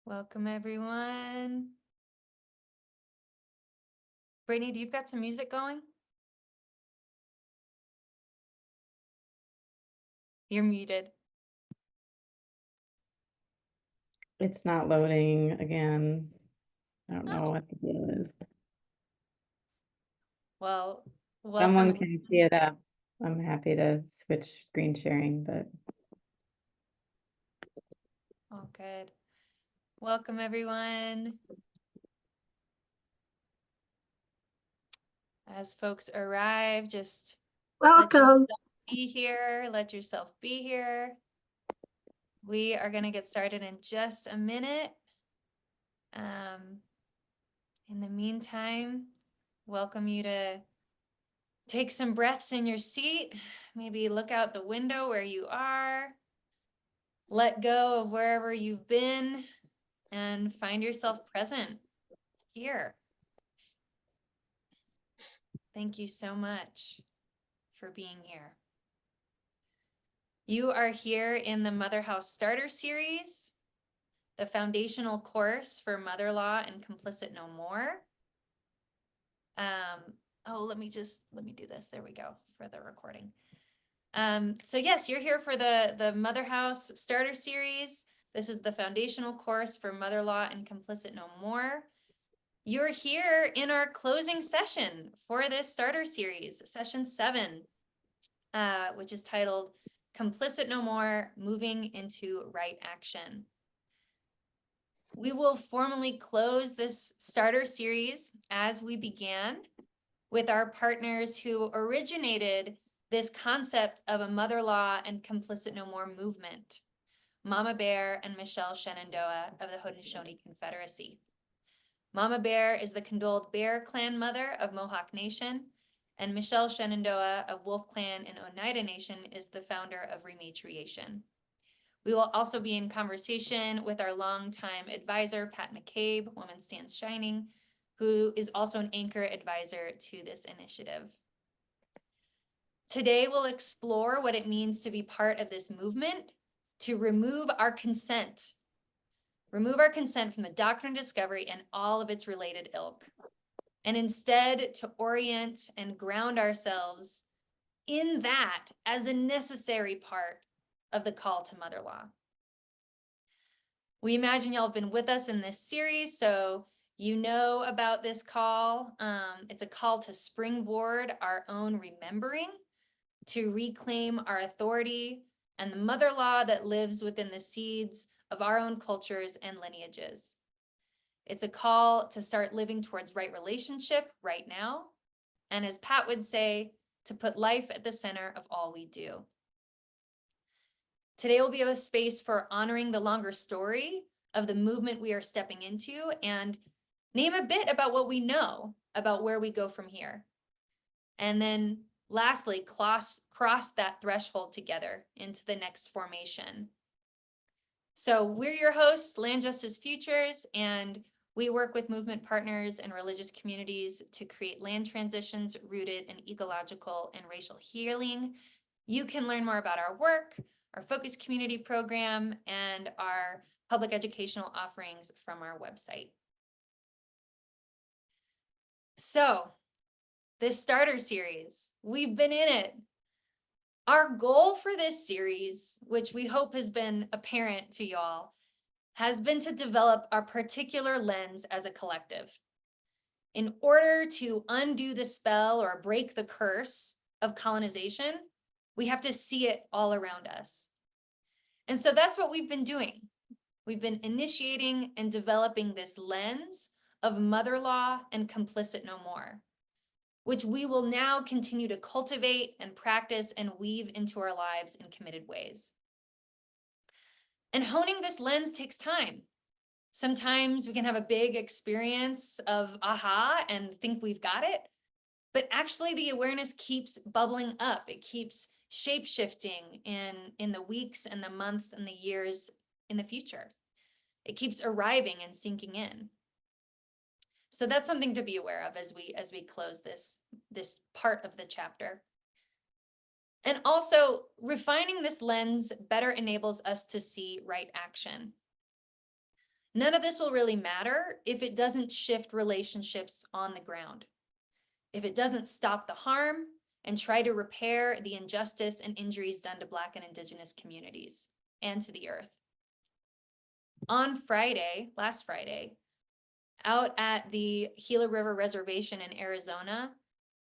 Welcome, everyone. Brittany, do you've got some music going? You're muted. It's not loading again. I don't know Oh. what the deal is. Well, Someone welcome. can see it up. I'm happy to switch screen sharing, but Oh, good. Welcome, everyone. As folks arrive, just let Welcome. yourself be here. Let yourself be here. We are going to get started in just a minute. In the meantime, welcome you to take some breaths in your seat. Maybe look out the window where you are. Let go of wherever you've been and find yourself present here. Thank you so much for being here. You are here in the Motherhouse Starter Series, the foundational course for mother-in-law and complicit no more. Let me do this. There we go for the recording. So yes, you're here for the Motherhouse Starter Series. This is the foundational course for mother-in-law and complicit no more. You're here in our closing session for this starter series, session 7, which is titled Complicit No More, Moving into Right Action. We will formally close this starter series as we began with our partners who originated this concept of a mother-in-law and complicit no more movement, Mama Bear and Michelle Shenandoah of the Haudenosaunee Confederacy. Mama Bear is the condoled Bear Clan mother of Mohawk Nation, and Michelle Shenandoah of Wolf Clan and Oneida Nation is the founder of Rematriation. We will also be in conversation with our longtime advisor, Pat McCabe, Woman Stands Shining, who is also an anchor advisor to this initiative. Today, we'll explore what it means to be part of this movement to remove our consent from the doctrine of discovery and all of its related ilk, and instead to orient and ground ourselves in that as a necessary part of the call to mother-in-law. We imagine y'all have been with us in this series, so you know about this call. It's a call to springboard our own remembering, to reclaim our authority and the mother-in-law that lives within the seeds of our own cultures and lineages. It's a call to start living towards right relationship right now. And as Pat would say, to put life at the center of all we do. Today will be a space for honoring the longer story of the movement we are stepping into and name a bit about what we know about where we go from here. And then lastly, cross that threshold together into the next formation. So we're your hosts, Land Justice Futures, and we work with movement partners and religious communities to create land transitions rooted in ecological and racial healing. You can learn more about our work, our focus community program, and our public educational offerings from our website. So this starter series, we've been in it. Our goal for this series, which we hope has been apparent to y'all, has been to develop our particular lens as a collective. In order to undo the spell or break the curse of colonization, we have to see it all around us. And so that's what we've been doing. We've been initiating and developing this lens of mother-in-law and complicit no more, which we will now continue to cultivate and practice and weave into our lives in committed ways. And honing this lens takes time. Sometimes we can have a big experience of aha and think we've got it, but actually the awareness keeps bubbling up. It keeps shape-shifting in the weeks and the months and the years in the future. It keeps arriving and sinking in. So that's something to be aware of as we close this part of the chapter. And also, refining this lens better enables us to see right action. None of this will really matter if it doesn't shift relationships on the ground, if it doesn't stop the harm and try to repair the injustice and injuries done to Black and Indigenous communities and to the earth. On Friday, last Friday, out at the Gila River Reservation in Arizona,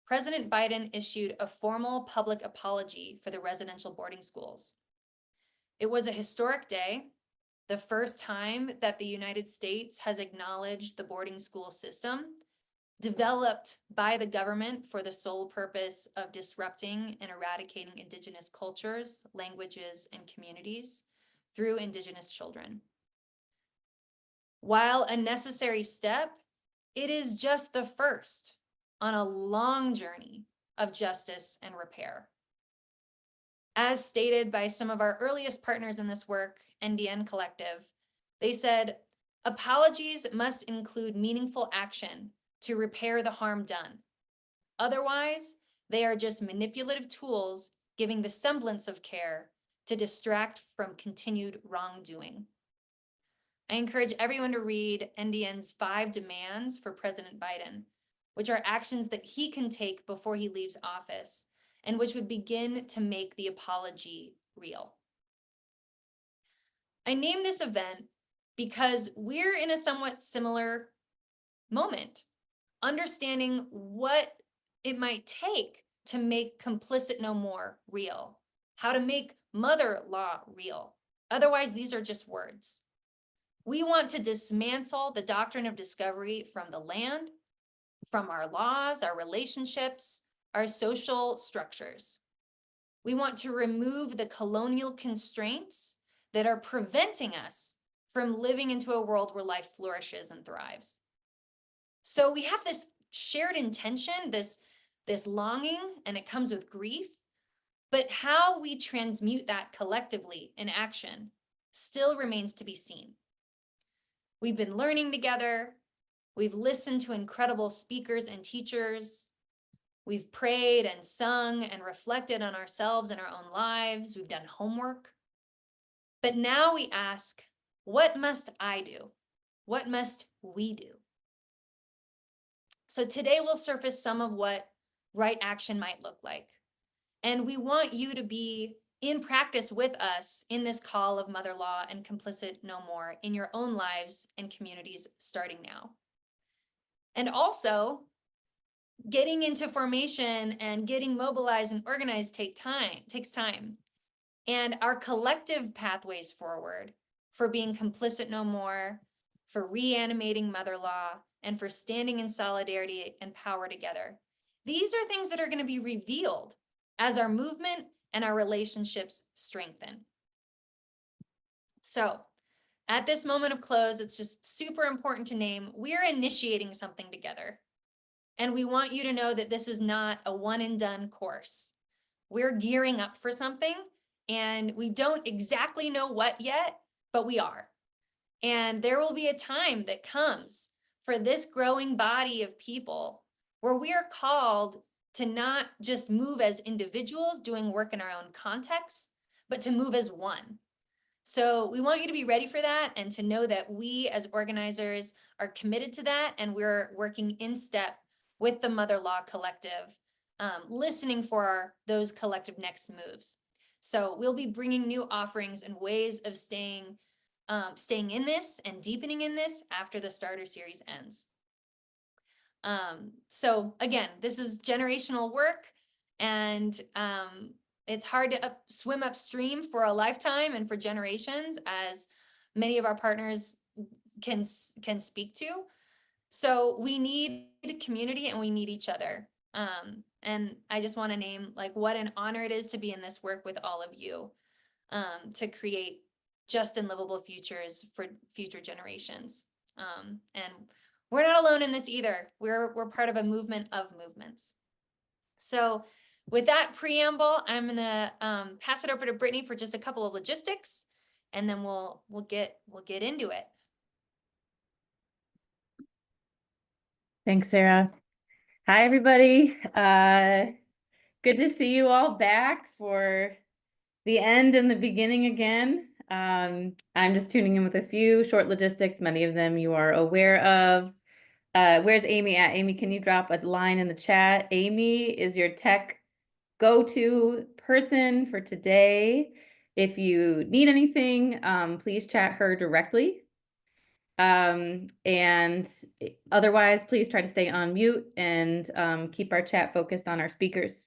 President Biden issued a formal public apology for the residential boarding schools. It was a historic day, the first time that the United States has acknowledged the boarding school system, developed by the government for the sole purpose of disrupting and eradicating Indigenous cultures, languages, and communities through Indigenous children. While a necessary step, it is just the first on a long journey of justice and repair. As stated by some of our earliest partners in this work, NDN Collective, they said, apologies must include meaningful action to repair the harm done. Otherwise, they are just manipulative tools giving the semblance of care to distract from continued wrongdoing. I encourage everyone to read NDN's 5 demands for President Biden, which are actions that he can take before he leaves office and which would begin to make the apology real. I named this event because we're in a somewhat similar moment, understanding what it might take to make complicit no more real, how to make mother law real. Otherwise, these are just words. We want to dismantle the doctrine of discovery from the land, from our laws, our relationships, our social structures. We want to remove the colonial constraints that are preventing us from living into a world where life flourishes and thrives. So we have this shared intention, this longing, and it comes with grief, but how we transmute that collectively in action still remains to be seen. We've been learning together. We've listened to incredible speakers and teachers. We've prayed and sung and reflected on ourselves and our own lives. We've done homework. But now we ask, what must I do? What must we do? So today we'll surface some of what right action might look like. And we want you to be in practice with us in this call of mother law and complicit no more in your own lives and communities starting now. And also, getting into formation and getting mobilized and organized takes time. And our collective pathways forward for being complicit no more, for reanimating mother law, and for standing in solidarity and power together. These are things that are going to be revealed as our movement and our relationships strengthen. So at this moment of close, it's just super important to name, we're initiating something together. And we want you to know that this is not a one and done course. We're gearing up for something and we don't exactly know what yet, but we are. And there will be a time that comes for this growing body of people where we are called to not just move as individuals doing work in our own context, but to move as one. So we want you to be ready for that and to know that we as organizers are committed to that, and we're working in step with the Mother Law Collective, listening for those collective next moves. So we'll be bringing new offerings and ways of staying in this and deepening in this after the starter series ends. So again, this is generational work, and it's hard to swim upstream for a lifetime and for generations, as many of our partners can speak to. So we need a community and we need each other. And I just want to name like what an honor it is to be in this work with all of you, to create just and livable futures for future generations. And we're not alone in this either. We're part of a movement of movements. So with that preamble, I'm gonna pass it over to Brittany for just a couple of logistics, and then we'll get into it. Thanks, Sarah. Hi, everybody. Good to see you all back for the end and the beginning again. I'm just tuning in with a few short logistics. Many of them you are aware of. Where's Amy at? Amy, can you drop a line in the chat? Amy is your tech go-to person for today. If you need anything, please chat her directly. And otherwise, please try to stay on mute and keep our chat focused on our speakers.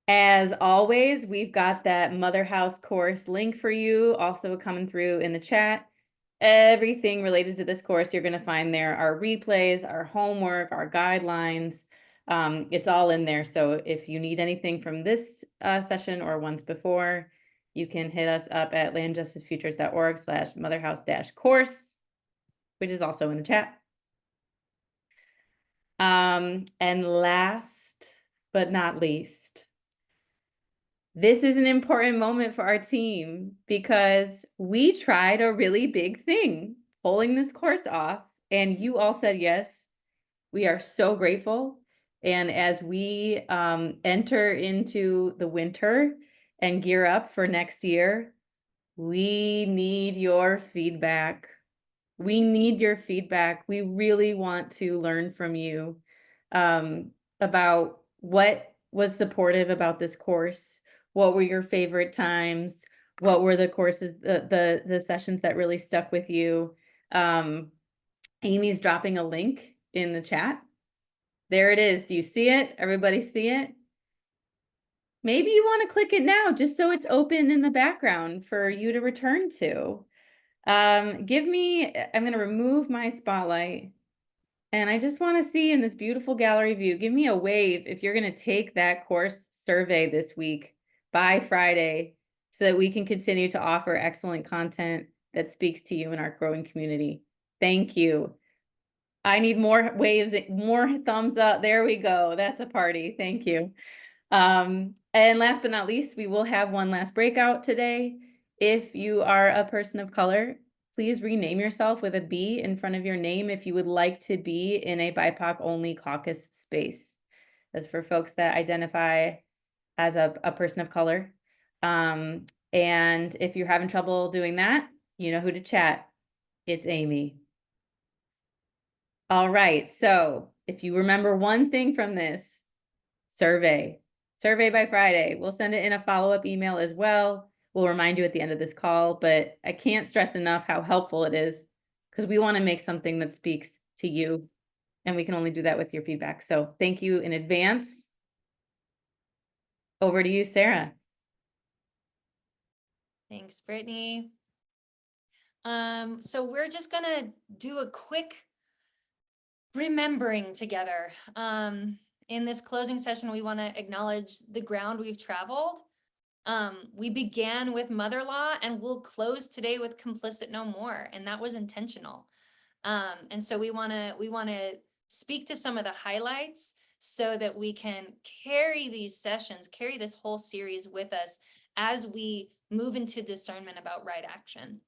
As always, we've got that Motherhouse course link for you, also coming through in the chat. Everything related to this course you're going to find there, our replays, our homework, our guidelines. It's all in there. So if you need anything from this session or ones before, you can hit us up at landjusticefutures.org/motherhouse-course, which is also in the chat. And last but not least, this is an important moment for our team because we tried a really big thing, pulling this course off, and you all said yes. We are so grateful. And as we enter into the winter and gear up for next year, we need your feedback. We need your feedback. We really want to learn from you about what was supportive about this course. What were your favorite times? What were the courses, the sessions that really stuck with you? Amy's dropping a link in the chat. There it is. Do you see it? Everybody see it? Maybe you want to click it now just so it's open in the background for you to return to. I'm going to remove my spotlight. And I just want to see in this beautiful gallery view, give me a wave if you're going to take that course survey this week by Friday so that we can continue to offer excellent content that speaks to you in our growing community. Thank you. I need more waves, more thumbs up. There we go. That's a party. Thank you. And last but not least, we will have one last breakout today. If you are a person of color, please rename yourself with a B in front of your name if you would like to be in a BIPOC only caucus space. That's for folks that identify as a person of color. And if you're having trouble doing that, you know who to chat. It's Amy. All right, so if you remember one thing from this survey by Friday, we'll send it in a follow-up email as well. We'll remind you at the end of this call, but I can't stress enough how helpful it is because we want to make something that speaks to you, and we can only do that with your feedback. So thank you in advance. Over to you, Sarah. Thanks, Brittany. So we're just gonna do a quick remembering together. In this closing session, we want to acknowledge the ground we've traveled. We began with mother law and we'll close today with complicit no more. And that was intentional. And so we want to speak to some of the highlights so that we can carry these sessions, carry this whole series with us as we move into discernment about right action.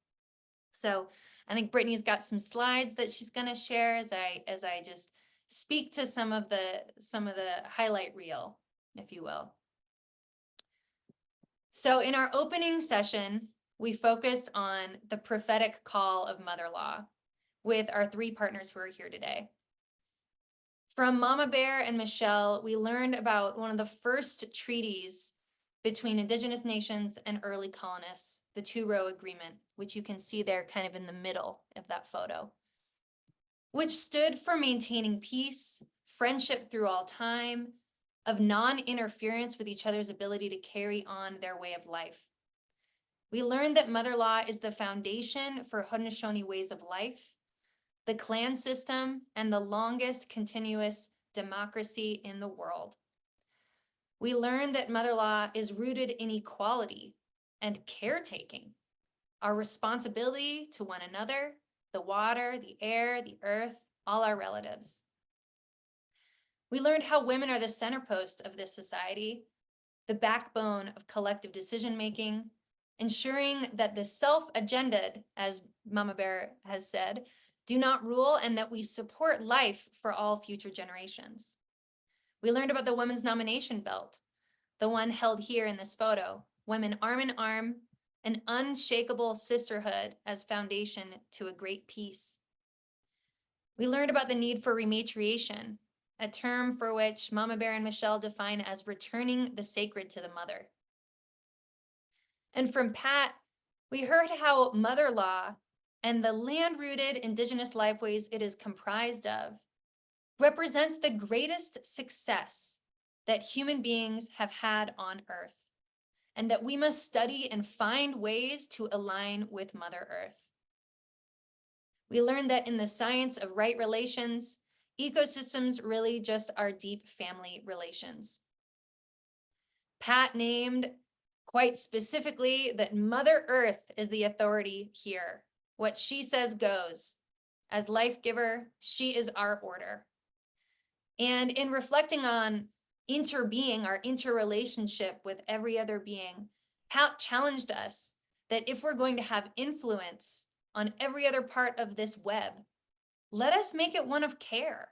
So I think Brittany's got some slides that she's going to share as I just speak to some of the highlight reel, if you will. So in our opening session, we focused on the prophetic call of mother law with our three partners who are here today. From Mama Bear and Michelle, we learned about one of the first treaties between Indigenous nations and early colonists, the Two-Row Agreement, which you can see there kind of in the middle of that photo, which stood for maintaining peace, friendship through all time, of non-interference with each other's ability to carry on their way of life. We learned that mother law is the foundation for Haudenosaunee ways of life, the clan system, and the longest continuous democracy in the world. We learned that mother law is rooted in equality and caretaking, our responsibility to one another, the water, the air, the earth, all our relatives. We learned how women are the center post of this society, the backbone of collective decision-making, ensuring that the self-agended, as Mama Bear has said, do not rule, and that we support life for all future generations. We learned about the women's nomination belt, the one held here in this photo, women arm in arm, an unshakable sisterhood as foundation to a great peace. We learned about the need for rematriation, a term for which Mama Bear and Michelle define as returning the sacred to the mother. And from Pat, we heard how mother law and the land-rooted indigenous lifeways it is comprised of represents the greatest success that human beings have had on Earth, and that we must study and find ways to align with Mother Earth. We learned that in the science of right relations, ecosystems really just are deep family relations. Pat named quite specifically that Mother Earth is the authority here. What she says goes. As life giver, she is our order. And in reflecting on interbeing, our interrelationship with every other being, Pat challenged us that if we're going to have influence on every other part of this web, let us make it one of care.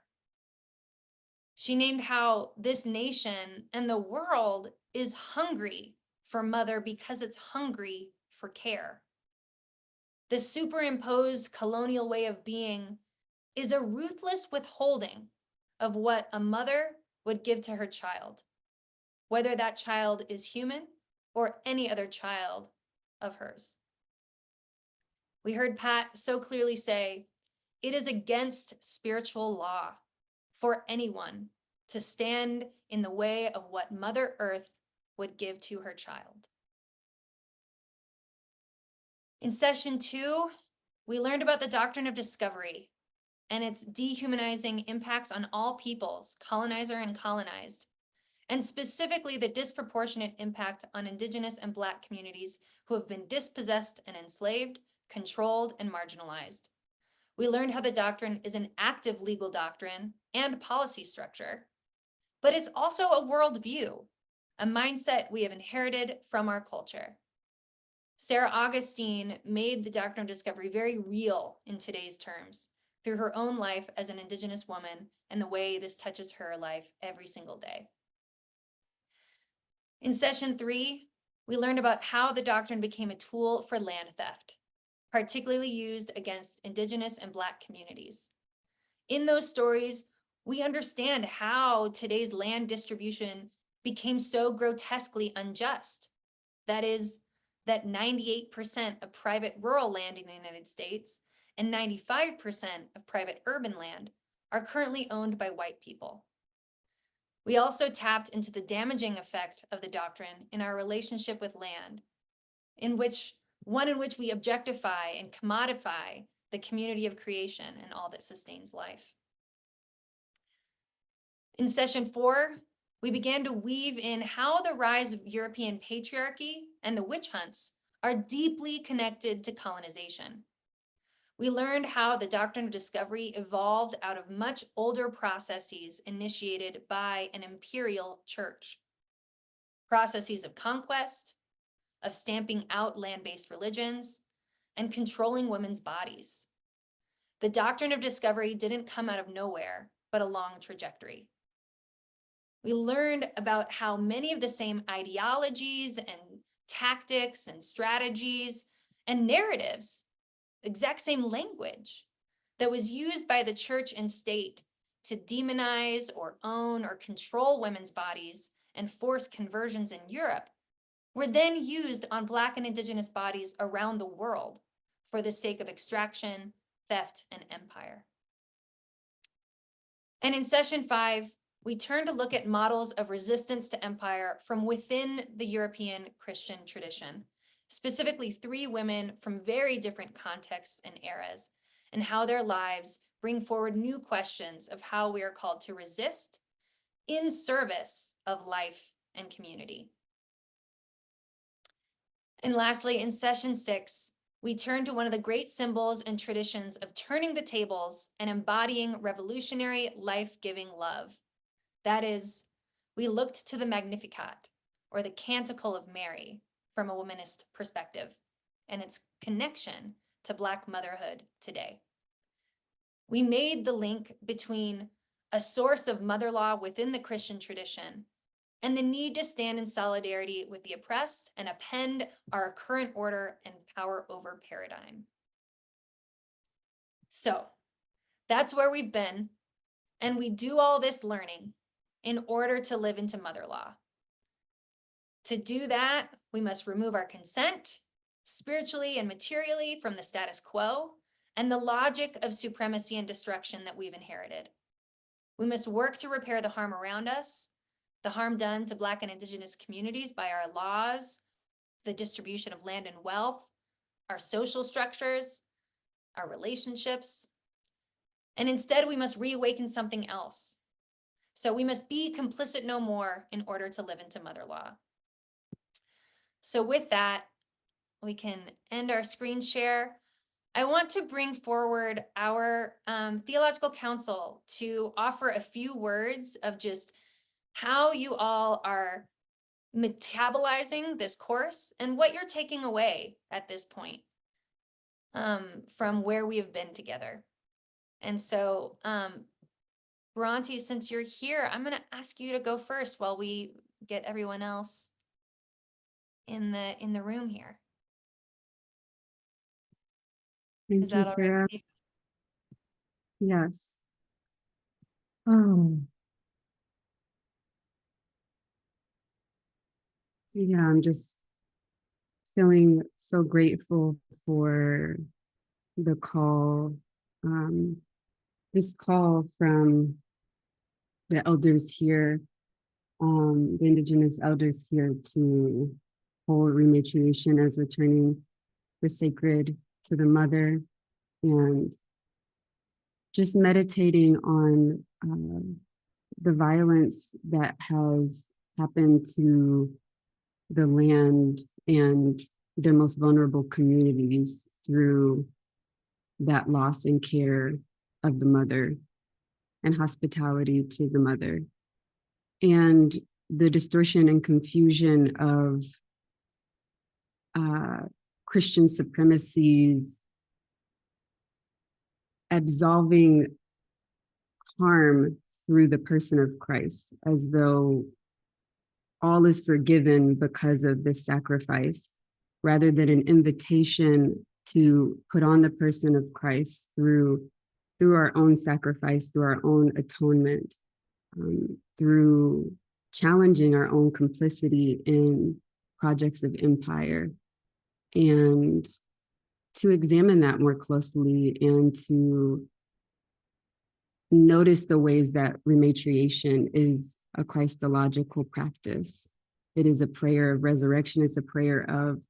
She named how this nation and the world is hungry for mother because it's hungry for care. The superimposed colonial way of being is a ruthless withholding of what a mother would give to her child, whether that child is human or any other child of hers. We heard Pat so clearly say, it is against spiritual law for anyone to stand in the way of what Mother Earth would give to her child. In session 2, we learned about the doctrine of discovery and its dehumanizing impacts on all peoples, colonizer and colonized, and specifically the disproportionate impact on Indigenous and Black communities who have been dispossessed and enslaved, controlled, and marginalized. We learned how the doctrine is an active legal doctrine and policy structure, but it's also a worldview, a mindset we have inherited from our culture. Sarah Augustine made the doctrine of discovery very real in today's terms through her own life as an Indigenous woman and the way this touches her life every single day. In session 3, we learned about how the doctrine became a tool for land theft, particularly used against Indigenous and Black communities. In those stories, we understand how today's land distribution became so grotesquely unjust. That is, that 98% of private rural land in the United States and 95% of private urban land are currently owned by white people. We also tapped into the damaging effect of the doctrine in our relationship with land, in which we objectify and commodify the community of creation and all that sustains life. In session 4, we began to weave in how the rise of European patriarchy and the witch hunts are deeply connected to colonization. We learned how the doctrine of discovery evolved out of much older processes initiated by an imperial church. Processes of conquest, of stamping out land-based religions, and controlling women's bodies. The doctrine of discovery didn't come out of nowhere, but a long trajectory. We learned about how many of the same ideologies and tactics and strategies and narratives, exact same language that was used by the church and state to demonize or own or control women's bodies and force conversions in Europe were then used on Black and Indigenous bodies around the world for the sake of extraction, theft, and empire. And in session 5, we turned to look at models of resistance to empire from within the European Christian tradition, specifically 3 women from very different contexts and eras, and how their lives bring forward new questions of how we are called to resist in service of life and community. And lastly, in session 6, we turn to one of the great symbols and traditions of turning the tables and embodying revolutionary, life-giving love. That is, we looked to the Magnificat, or the Canticle of Mary, from a womanist perspective, and its connection to Black motherhood today. We made the link between a source of mother law within the Christian tradition and the need to stand in solidarity with the oppressed and upend our current order and power over paradigm. So that's where we've been, and we do all this learning in order to live into mother law. To do that, we must remove our consent, spiritually and materially, from the status quo and the logic of supremacy and destruction that we've inherited. We must work to repair the harm around us, the harm done to Black and Indigenous communities by our laws, the distribution of land and wealth, our social structures, our relationships. And instead, we must reawaken something else. So we must be complicit no more in order to live into mother law. So with that, we can end our screen share. I want to bring forward our theological council to offer a few words of just how you all are metabolizing this course and what you're taking away at this point from where we have been together. And so, Bronte, since you're here, I'm going to ask you to go first while we get everyone else in the room here. Thank Is you, that all right Sarah. with you? Yes. Oh, yeah, I'm just feeling so grateful for the call, this call from the elders here, the Indigenous elders here, to hold rematriation as returning the sacred to the mother, and just meditating on the violence that has happened to the land and their most vulnerable communities through that loss and care of the mother and hospitality to the mother. And the distortion and confusion of Christian supremacies absolving harm through the person of Christ, as though all is forgiven because of this sacrifice, rather than an invitation to put on the person of Christ through our own sacrifice, through our own atonement, through challenging our own complicity in projects of empire, and to examine that more closely and to notice the ways that rematriation is a Christological practice. It is a prayer of resurrection. It's a prayer of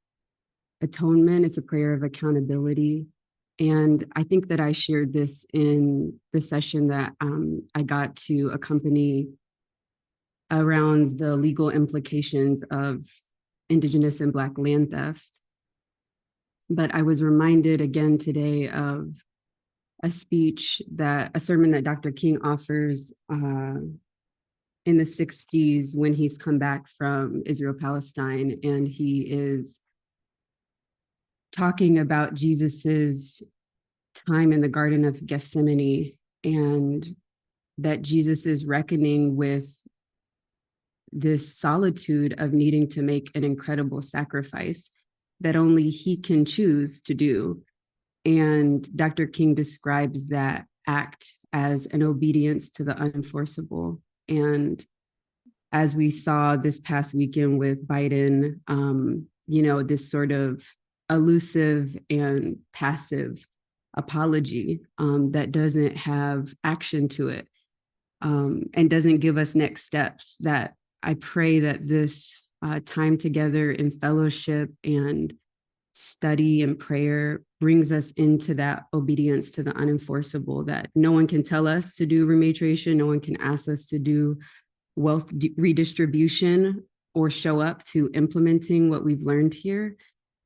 atonement. It's a prayer of accountability. And I think that I shared this in the session that I got to accompany around the legal implications of Indigenous and Black land theft. But I was reminded again today of a sermon that Dr. King offers in the 60s when he's come back from Israel-Palestine, and he is talking about Jesus's time in the Garden of Gethsemane, and that Jesus is reckoning with this solitude of needing to make an incredible sacrifice that only he can choose to do. And Dr. King describes that act as an obedience to the unenforceable. And as we saw this past weekend with Biden, this sort of elusive and passive apology that doesn't have action to it, and doesn't give us next steps, that I pray that this time together in fellowship and study and prayer brings us into that obedience to the unenforceable, that no one can tell us to do rematriation, no one can ask us to do wealth redistribution or show up to implementing what we've learned here,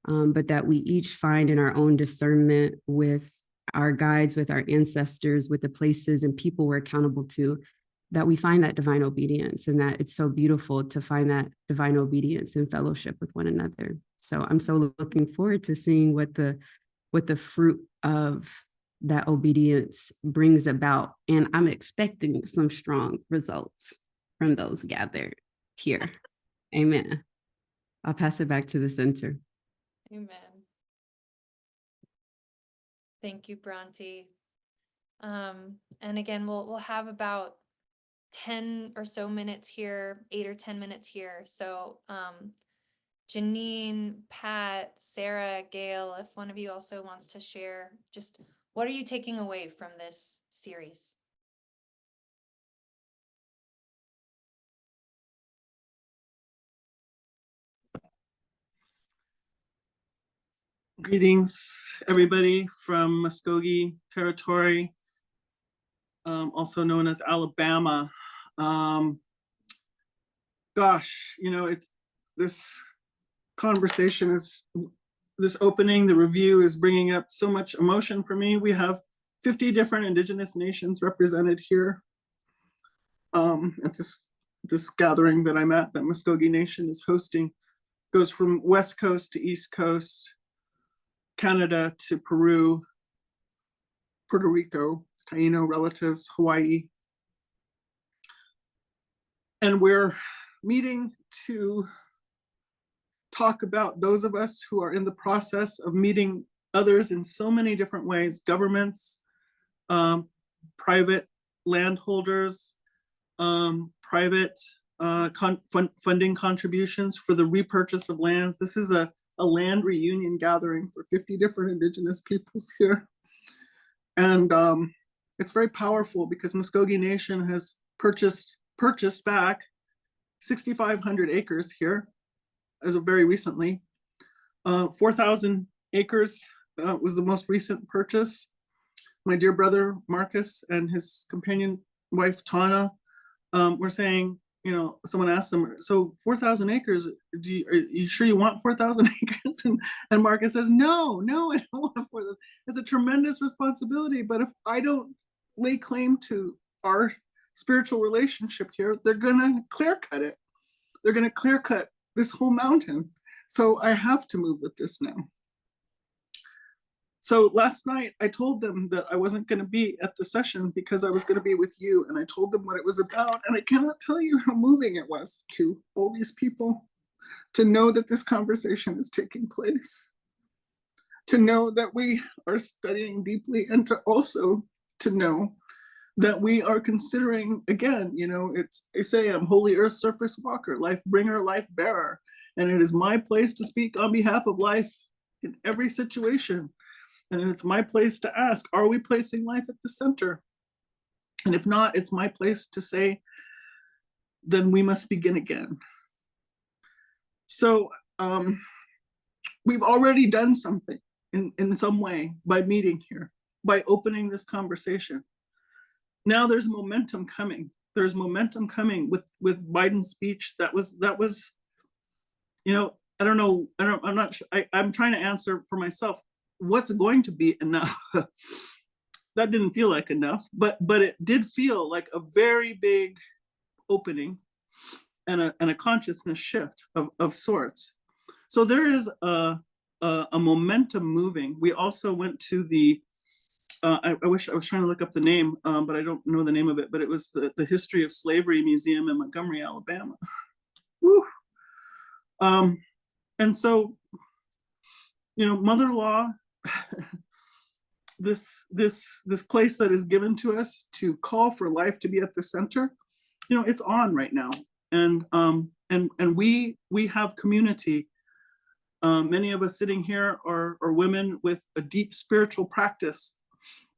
but that we each find in our own discernment with our guides, with our ancestors, with the places and people we're accountable to, that we find that divine obedience, and that it's so beautiful to find that divine obedience in fellowship with one another. So I'm so looking forward to seeing what the fruit of that obedience brings about. And I'm expecting some strong results from those gathered. here. Amen. I'll pass it back to the center. Amen. Thank you, Bronte. And again, we'll have about 10 or so minutes here, 8 or 10 minutes here. So Janine, Pat, Sarah, Gail, if one of you also wants to share, just what are you taking away from this series? Greetings, everybody from Muskogee territory, also known as Alabama. Gosh, you know, this conversation is, this opening, the review is bringing up so much emotion for me. We have 50 different Indigenous nations represented here at this gathering that I'm at, that Muskogee Nation is hosting. Goes from West Coast to East Coast, Canada to Peru, Puerto Rico, Taino relatives, Hawaii. And we're meeting to talk about those of us who are in the process of meeting others in so many different ways, governments, private landholders, private funding contributions for the repurchase of lands. This is a land reunion gathering for 50 different Indigenous peoples here. And it's very powerful because Muskogee Nation has purchased back 6,500 acres here as of very recently. 4,000 acres was the most recent purchase. My dear brother Marcus and his companion wife Tana were saying, you know, someone asked them, so 4,000 acres, are you sure you want 4,000 acres? And Marcus says, no, I don't want 4,000. It's a tremendous responsibility, but if I don't lay claim to our spiritual relationship here, they're gonna clear cut it. They're gonna clear cut this whole mountain. So I have to move with this now. So last night I told them that I wasn't going to be at the session because I was going to be with you, and I told them what it was about, and I cannot tell you how moving it was to all these people to know that this conversation is taking place, to know that we are studying deeply, and to also to know that we are considering, again, you know, I say I'm holy earth surface walker, life bringer, life bearer, and it is my place to speak on behalf of life in every situation. And it's my place to ask, are we placing life at the center? And if not, it's my place to say, then we must begin again. So we've already done something in some way by meeting here, by opening this conversation. Now there's momentum coming. There's momentum coming with Biden's speech. That was, you know, I don't know. I'm not sure. I'm trying to answer for myself. What's going to be enough? That didn't feel like enough, but it did feel like a very big opening and a consciousness shift of sorts. So there is a momentum moving. We also went to the I wish I was trying to look up the name, but I don't know the name of it, but it was the History of Slavery Museum in Montgomery, Alabama. Woo. And so, you know, mother law, this place that is given to us to call for life to be at the center, you know, it's on right now. And we have community. Many of us sitting here are women with a deep spiritual practice.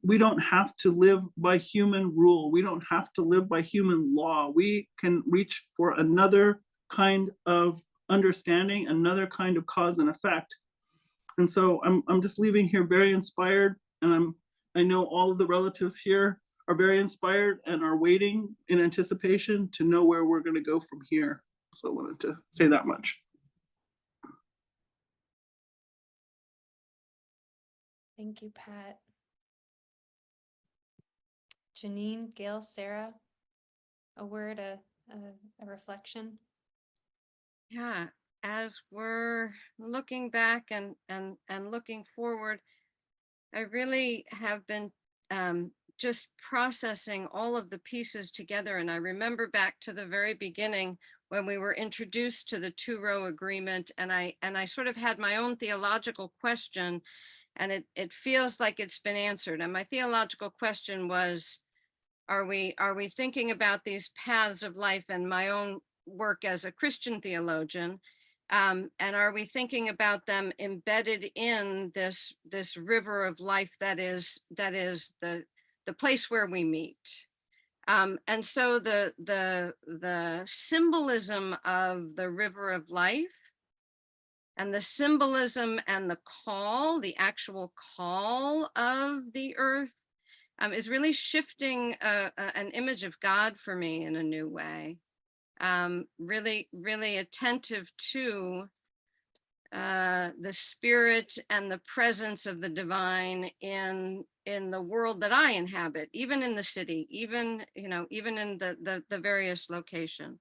We don't have to live by human rule. We don't have to live by human law. We can reach for another kind of understanding, another kind of cause and effect. And so I'm just leaving here very inspired, and I know all of the relatives here are very inspired and are waiting in anticipation to know where we're going to go from here. So I wanted to say that much. Thank you, Pat. Janine, Gail, Sarah, a word, a reflection. Yeah, as we're looking back and looking forward, I really have been just processing all of the pieces together. And I remember back to the very beginning when we were introduced to the two-row agreement, and I sort of had my own theological question, and it feels like it's been answered. And my theological question was, are we thinking about these paths of life, and my own work as a Christian theologian, and are we thinking about them embedded in this river of life that is the place where we meet? And so the symbolism of the river of life, and the symbolism and the call, the actual call of the earth, is really shifting an image of God for me in a new way. Really, really attentive to the spirit and the presence of the divine in the world that I inhabit, even in the city, even even in the various location.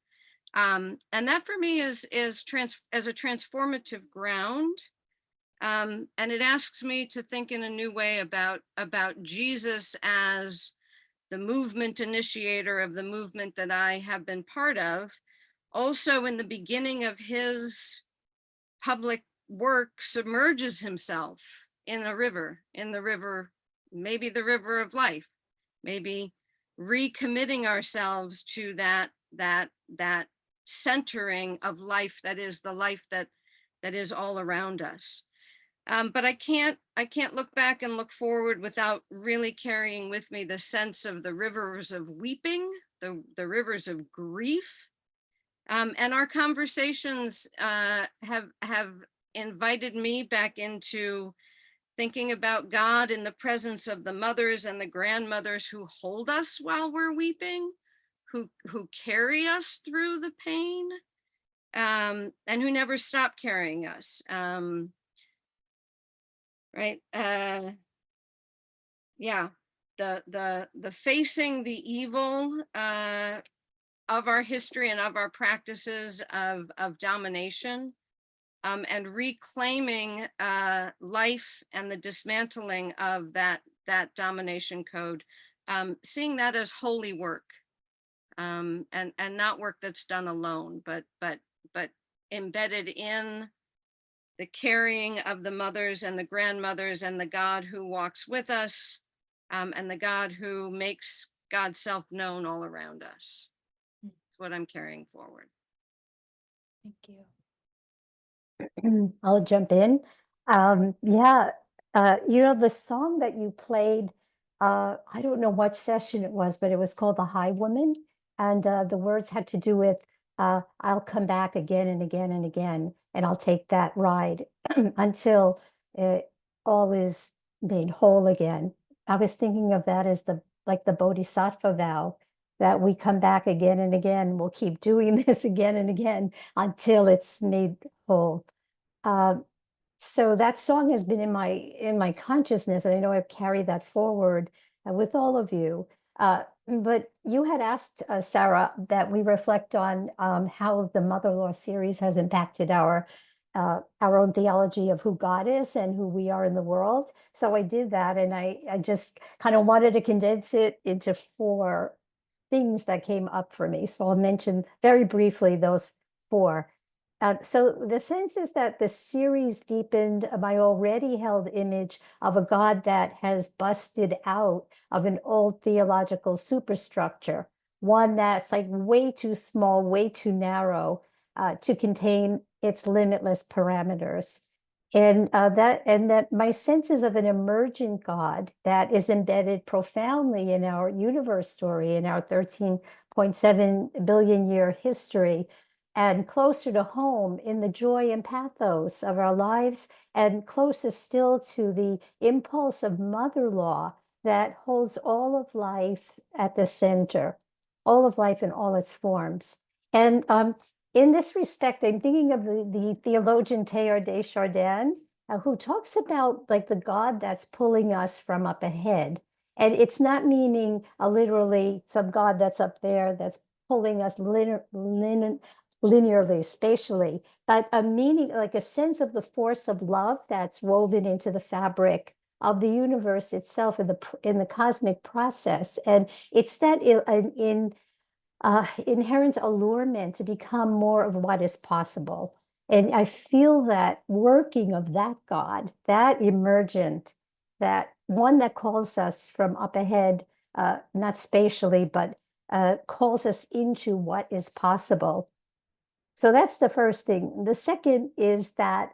And that for me is as a transformative ground. And it asks me to think in a new way about Jesus as the movement initiator of the movement that I have been part of. Also, in the beginning of his public work, submerges himself in the river, maybe the river of life, maybe recommitting ourselves to that centering of life that is the life that is all around us. But I can't look back and look forward without really carrying with me the sense of the rivers of weeping, the rivers of grief. And our conversations have invited me back into thinking about God in the presence of the mothers and the grandmothers who hold us while we're weeping, who carry us through the pain, and who never stop carrying us. Right. Yeah. The facing the evil of our history and of our practices of domination, and reclaiming life and the dismantling of that domination code, seeing that as holy work, and not work that's done alone, but embedded in the carrying of the mothers and the grandmothers and the God who walks with us, and the God who makes God's self known all around us. It's what I'm carrying forward. Thank you. I'll jump in. Yeah, the song that you played, I don't know what session it was, but it was called The High Woman. And the words had to do with, I'll come back again and again and again, and I'll take that ride until all is made whole again. I was thinking of that as the Bodhisattva vow, that we come back again and again. We'll keep doing this again and again until it's made whole. So that song has been in my consciousness, and I know I've carried that forward with all of you. But you had asked, Sarah, that we reflect on how the Mother-in-Law series has impacted our own theology of who God is and who we are in the world. So I did that, and I just kind of wanted to condense it into 4 things that came up for me. So I'll mention very briefly those 4. So the sense is that the series deepened my already held image of a God that has busted out of an old theological superstructure, one that's like way too small, way too narrow to contain its limitless parameters. And that my sense is of an emergent God that is embedded profoundly in our universe story, in our 13.7 billion year history, and closer to home in the joy and pathos of our lives, and closest still to the impulse of mother-in-law that holds all of life at the center, all of life in all its forms. And in this respect, I'm thinking of the theologian Teilhard de Chardin, who talks about like the God that's pulling us from up ahead. And it's not meaning literally some God that's up there that's pulling us linearly, spatially, but a meaning, like a sense of the force of love that's woven into the fabric of the universe itself, in the cosmic process. And it's that in inherent allurement to become more of what is possible. And I feel that working of that God, that emergent, that one that calls us from up ahead, not spatially, but calls us into what is possible. So that's the first thing. The second is that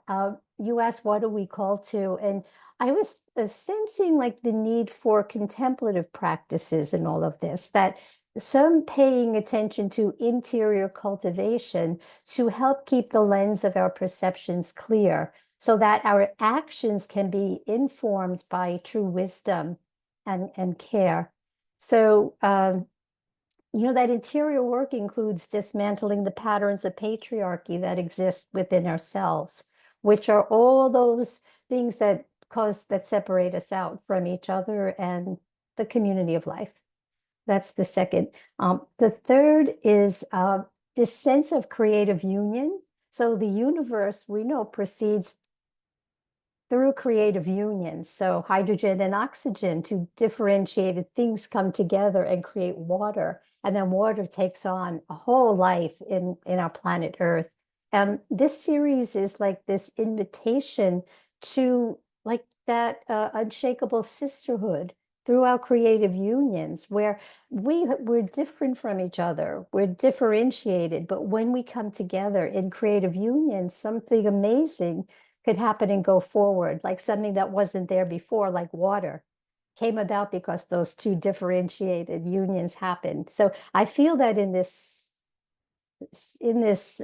you asked, what do we call to? And I was sensing like the need for contemplative practices in all of this, that some paying attention to interior cultivation to help keep the lens of our perceptions clear so that our actions can be informed by true wisdom and care. So, that interior work includes dismantling the patterns of patriarchy that exist within ourselves, which are all those things that separate us out from each other and the community of life. That's the second. The third is this sense of creative union. So the universe, we know, proceeds through creative unions. So hydrogen and oxygen, two differentiated things, come together and create water. And then water takes on a whole life in our planet Earth. This series is like this invitation to like that unshakable sisterhood through our creative unions, where we're different from each other, we're differentiated, but when we come together in creative unions, something amazing could happen and go forward, like something that wasn't there before, like water, came about because those two differentiated unions happened. So I feel that in this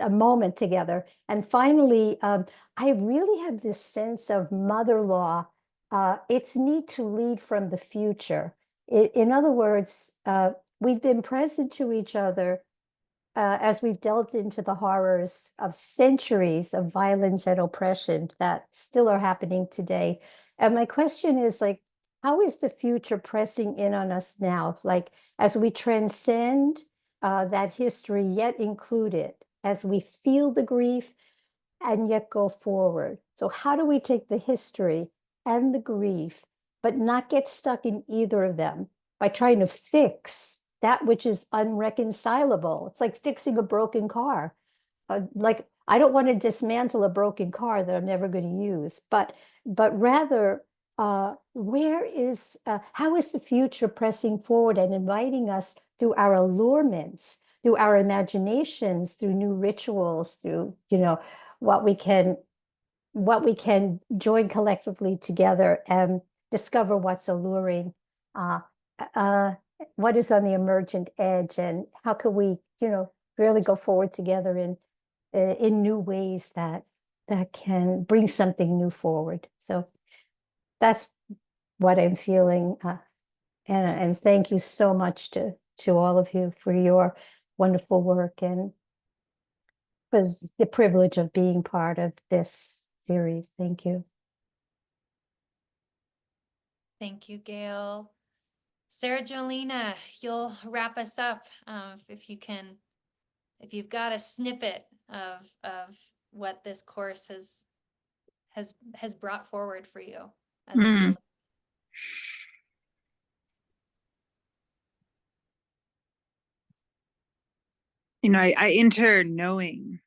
moment together. And finally, I really have this sense of mother-law. It's neat to lead from the future. In other words, we've been present to each other as we've delved into the horrors of centuries of violence and oppression that still are happening today. And my question is like, how is the future pressing in on us now? Like, as we transcend that history, yet include it, as we feel the grief and yet go forward. So how do we take the history and the grief, but not get stuck in either of them by trying to fix that which is unreconcilable? It's like fixing a broken car. Like, I don't want to dismantle a broken car that I'm never going to use, but rather, how is the future pressing forward and inviting us through our allurements, through our imaginations, through new rituals, through, what we can join collectively together and discover what's alluring, uh, what is on the emergent edge, and how can we, really go forward together in new ways that can bring something new forward. So that's what I'm feeling, and thank you so much to all of you for your wonderful work and for the privilege of being part of this series. Thank you. Thank you, Gail. Sarah Jolena, you'll wrap us up if you can, if you've got a snippet of what this course has brought forward for you as a feeling. I enter knowing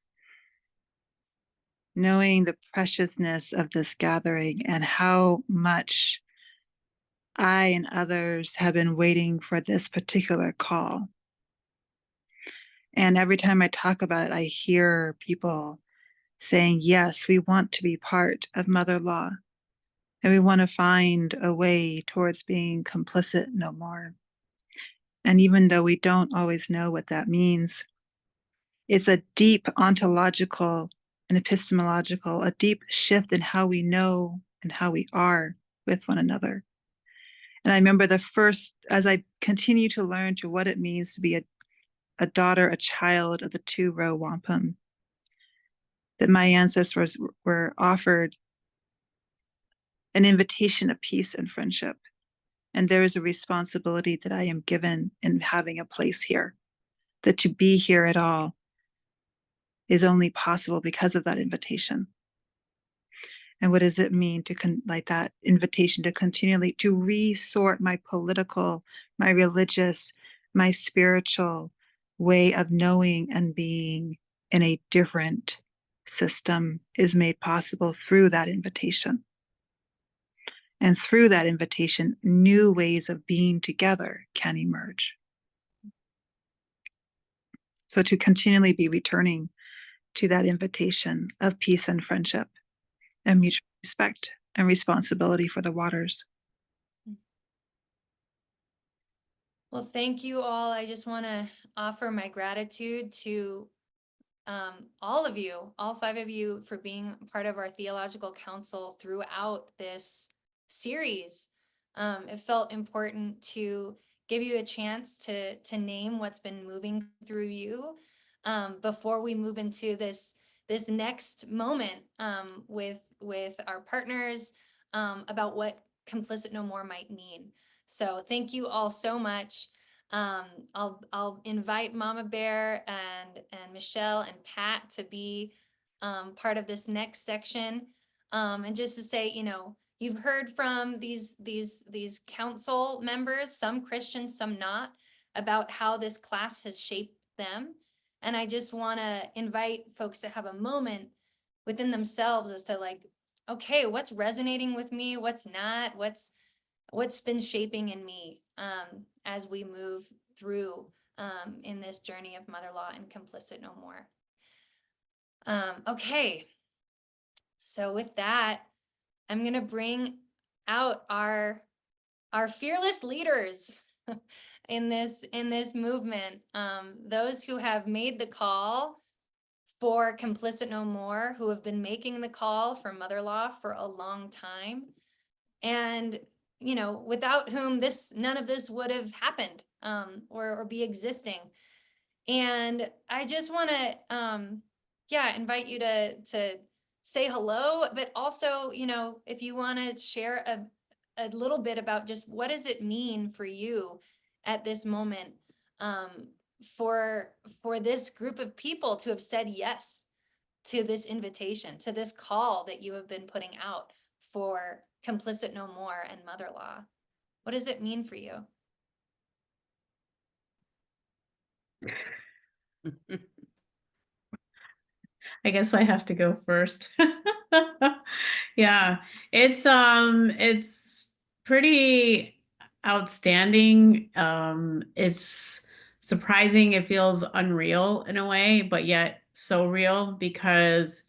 the preciousness of this gathering and how much I and others have been waiting for this particular call. And every time I talk about it, I hear people saying, yes, we want to be part of Mother Law, and we want to find a way towards being complicit no more. And even though we don't always know what that means, it's a deep ontological and epistemological, a deep shift in how we know and how we are with one another. And I remember as I continue to learn to what it means to be a daughter, a child of the two-row wampum, that my ancestors were offered an invitation of peace and friendship. And there is a responsibility that I am given in having a place here, that to be here at all is only possible because of that invitation. And what does it mean to like that invitation to continually to resort my political, my religious, my spiritual way of knowing and being in a different system is made possible through that invitation. And through that invitation, new ways of being together can emerge. So to continually be returning to that invitation of peace and friendship and mutual respect and responsibility for the waters. Well, thank you all. I just want to offer my gratitude to all of you, all 5 of you, for being part of our theological council throughout this series. It felt important to give you a chance to name what's been moving through you before we move into this next moment with our partners about what Complicit No More might mean. So thank you all so much. I'll invite Mama Bear and Michelle and Pat to be part of this next section. And just to say, you know, you've heard from these council members, some Christians, some not, about how this class has shaped them. And I just want to invite folks to have a moment within themselves as to like, okay, what's resonating with me? What's not? What's been shaping in me as we move through in this journey of mother law and Complicit No More. Okay, so with that, I'm gonna bring out our fearless leaders in this movement. Those who have made the call for Complicit No More, who have been making the call for mother law for a long time, and you know, without whom none of this would have happened or be existing. And I just want to invite you to say hello, but also, you know, if you want to share a little bit about just what does it mean for you at this moment for this group of people to have said yes to this invitation, to this call that you have been putting out for Complicit No More and mother law. What does it mean for you? I guess I have to go first. Yeah, it's pretty outstanding. It's surprising. It feels unreal in a way, but yet so real, because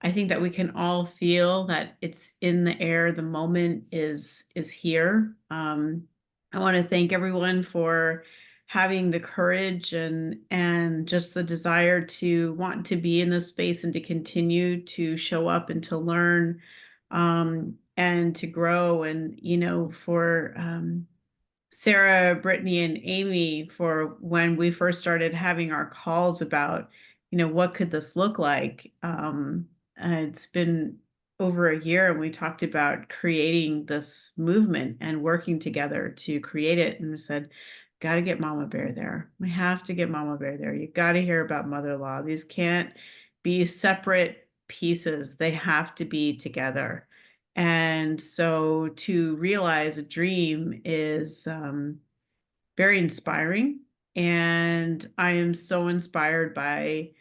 I think that we can all feel that it's in the air. The moment is here. I want to thank everyone for having the courage and just the desire to want to be in this space and to continue to show up and to learn and to grow. And you know, for Sarah, Brittany, and Amy, for when we first started having our calls about, you know, what could this look like? It's been over a year, and we talked about creating this movement and working together to create it. And we said, got to get Mama Bear there. We have to get Mama Bear there. You got to hear about mother law. These can't be separate pieces. They have to be together. And so to realize a dream is very inspiring. And I am so inspired by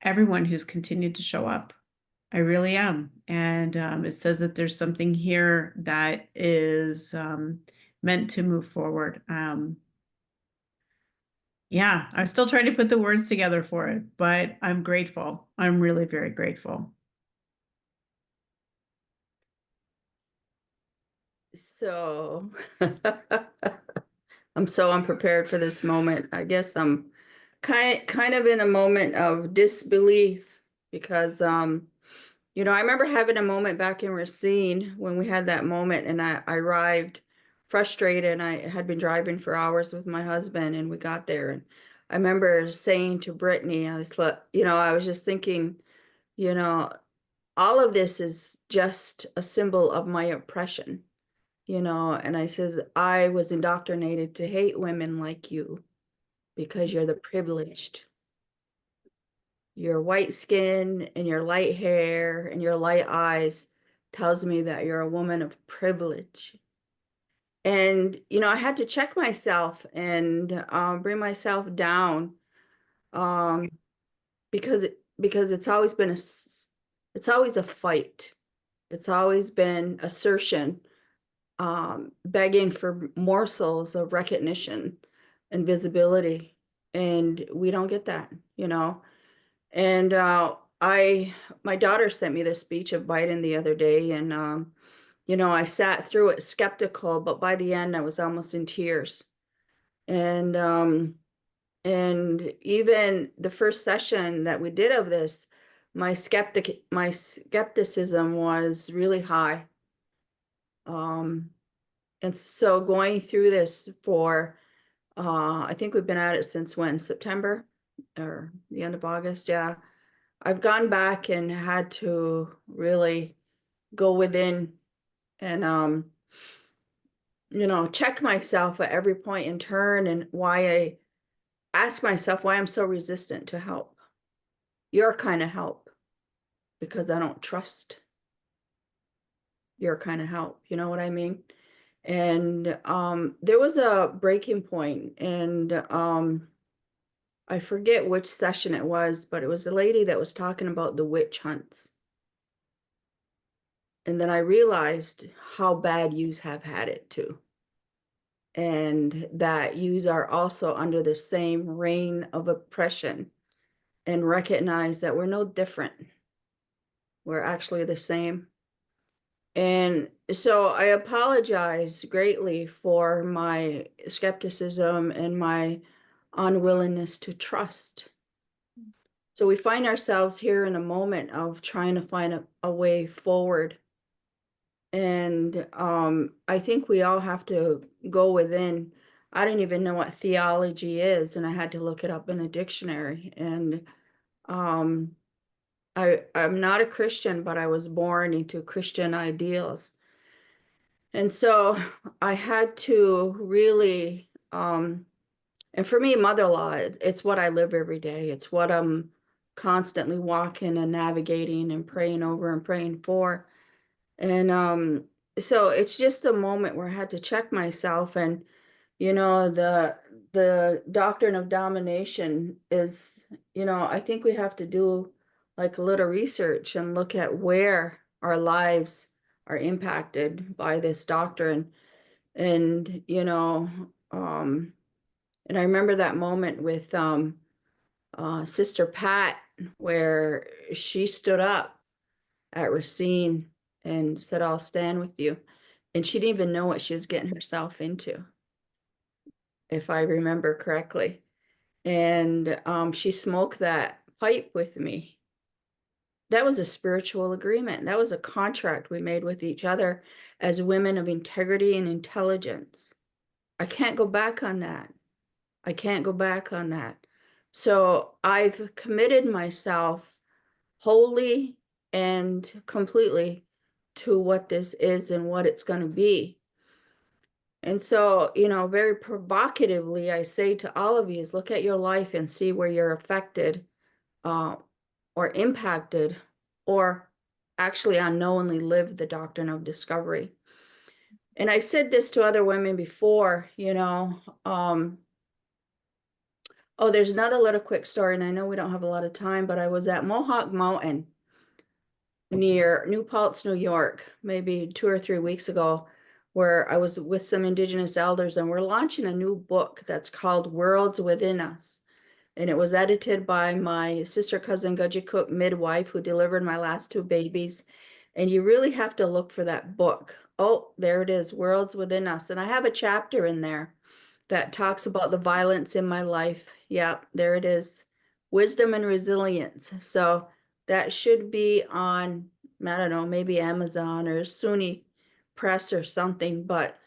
everyone who's continued to show up. I really am. And it says that there's something here that is meant to move forward. Yeah, I'm still trying to put the words together for it, but I'm grateful. I'm really very grateful. So I'm so unprepared for this moment. I guess I'm kind of in a moment of disbelief because you know, I remember having a moment back in Racine when we had that moment, and I arrived frustrated, and I had been driving for hours with my husband, and we got there, and I remember saying to Brittany, you know, I was just thinking, you know, all of this is just a symbol of my oppression. You know, and I says, I was indoctrinated to hate women like you because you're the privileged. Your white skin and your light hair and your light eyes tells me that you're a woman of privilege. And, you know, I had to check myself and bring myself down because it's always been it's always a fight. It's always been assertion, begging for morsels of recognition and visibility. And we don't get that, you know. And my daughter sent me this speech of Biden the other day, and you know, I sat through it skeptical, but by the end I was almost in tears. And even the first session that we did of this, my skepticism was really high. And so going through this for, I think we've been at it since when, September or the end of August? Yeah. I've gone back and had to really go within and, you know, check myself at every point in turn, and why I ask myself why I'm so resistant to help, your kind of help, because I don't trust your kind of help. You know what I mean? And there was a breaking point, and I forget which session it was, but it was a lady that was talking about the witch hunts. And then I realized how bad yous have had it too. And that yous are also under the same reign of oppression, and recognize that we're no different. We're actually the same. And so I apologize greatly for my skepticism and my unwillingness to trust. So we find ourselves here in a moment of trying to find a way forward. And I think we all have to go within. I didn't even know what theology is, and I had to look it up in a dictionary. And I'm not a Christian, but I was born into Christian ideals. And so I had to really, and for me, mother-in-law, it's what I live every day. It's what I'm constantly walking and navigating and praying over and praying for. And so it's just a moment where I had to check myself. And, you know, the doctrine of domination is, you know, I think we have to do like a little research and look at where our lives are impacted by this doctrine. And, you know, and I remember that moment with Sister Pat, where she stood up at Racine and said, I'll stand with you. And she didn't even know what she was getting herself into, if I remember correctly. And she smoked that pipe with me. That was a spiritual agreement. That was a contract we made with each other as women of integrity and intelligence. I can't go back on that. I can't go back on that. So I've committed myself wholly and completely to what this is and what it's going to be. And so, you know, very provocatively, I say to all of you is look at your life and see where you're affected or impacted, or actually unknowingly live the doctrine of discovery. And I've said this to other women before, you know, oh, there's another little quick story, and I know we don't have a lot of time, but I was at Mohawk Mountain near New Paltz, New York, maybe 2 or 3 weeks ago, where I was with some Indigenous elders, and we're launching a new book that's called Worlds Within Us. And it was edited by my sister cousin Gudgy Cook, midwife, who delivered my last 2 babies. And you really have to look for that book. Oh, there it is, Worlds Within Us. And I have a chapter in there that talks about the violence in my life. Yeah, there it is. Wisdom and resilience. So that should be on, I don't know, maybe Amazon or SUNY Press or something. But,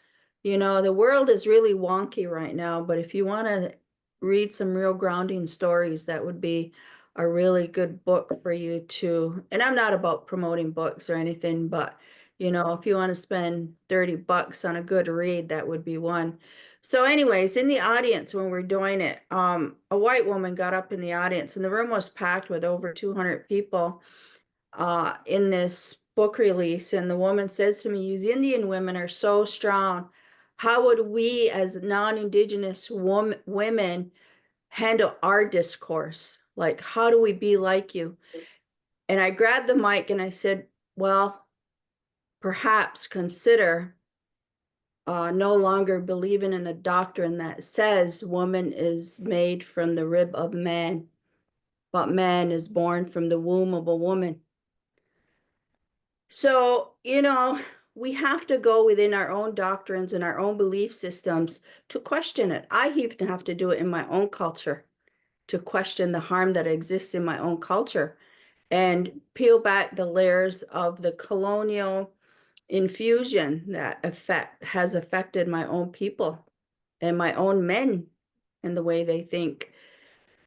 you know, the world is really wonky right now. But if you want to read some real grounding stories, that would be a really good book for you to, and I'm not about promoting books or anything, but you know, if you want to spend $30 on a good read, that would be one. So anyways, in the audience when we're doing it, a white woman got up in the audience, and the room was packed with over 200 people in this book release. And the woman says to me, "You Indian women are so strong. How would we as non-Indigenous women handle our discourse. Like, how do we be like you? And I grabbed the mic and I said, well, perhaps consider no longer believing in a doctrine that says woman is made from the rib of man, but man is born from the womb of a woman. So, we have to go within our own doctrines and our own belief systems to question it. I even have to do it in my own culture, to question the harm that exists in my own culture and peel back the layers of the colonial infusion that has affected my own people and my own men and the way they think.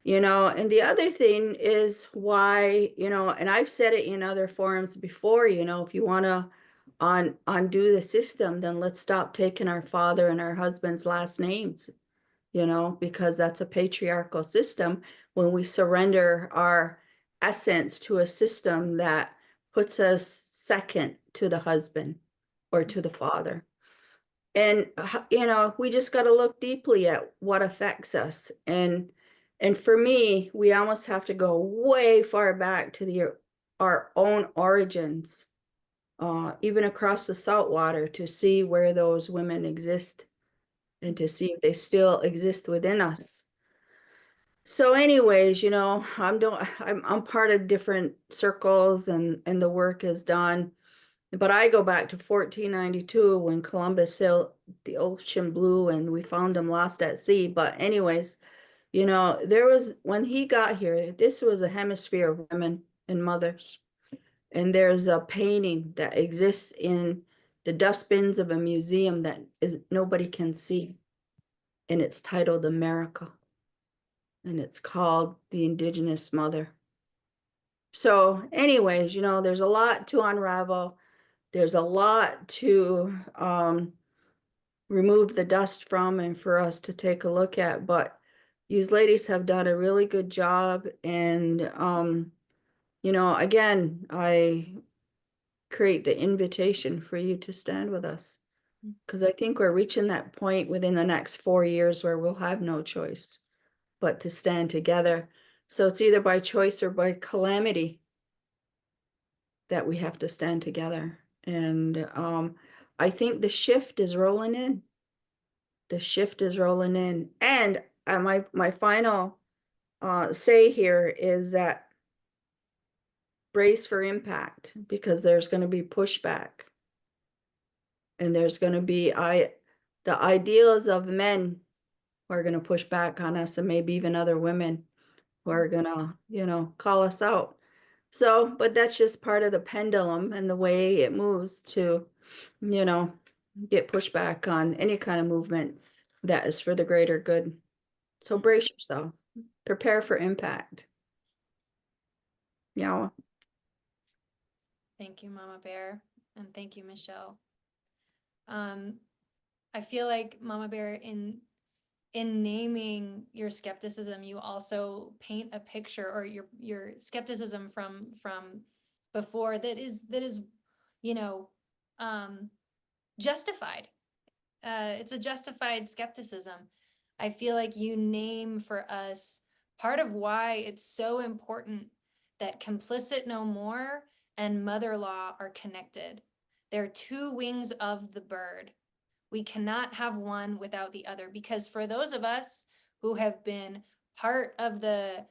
And the other thing is why, and I've said it in other forums before, if you want to undo the system, then let's stop taking our father and our husband's last names, because that's a patriarchal system. When we surrender our essence to a system that puts us second to the husband or to the father. And, we just got to look deeply at what affects us. And for me, we almost have to go way far back to our own origins, even across the saltwater, to see where those women exist and to see if they still exist within us. So anyways, I'm part of different circles and the work is done. But I go back to 1492 when Columbus sailed the ocean blue and we found him lost at sea. But anyways, when he got here, this was a hemisphere of women and mothers. And there's a painting that exists in the dustbins of a museum that nobody can see. And it's titled America. And it's called The Indigenous Mother. So anyways, there's a lot to unravel. There's a lot to remove the dust from and for us to take a look at. But these ladies have done a really good job. And, again, I create the invitation for you to stand with us. Because I think we're reaching that point within the next 4 years where we'll have no choice but to stand together. So it's either by choice or by calamity that we have to stand together. And I think the shift is rolling in. The shift is rolling in. And my final say here is that brace for impact, because there's going to be pushback. And there's going to be the ideals of men who are going to push back on us, and maybe even other women who are going to, call us out. So, but that's just part of the pendulum and the way it moves to, get pushback on any kind of movement that is for the greater good. So brace yourself, prepare for impact. Yeah. Thank you, Mama Bear, and thank you, Michelle. I feel like, Mama Bear, in naming your skepticism, you also paint a picture, or your skepticism from before that is justified. It's a justified skepticism. I feel like you name for us part of why it's so important that Complicit No More and Mother Law are connected. They're two wings of the bird. We cannot have one without the other, because for those of us who have been part of the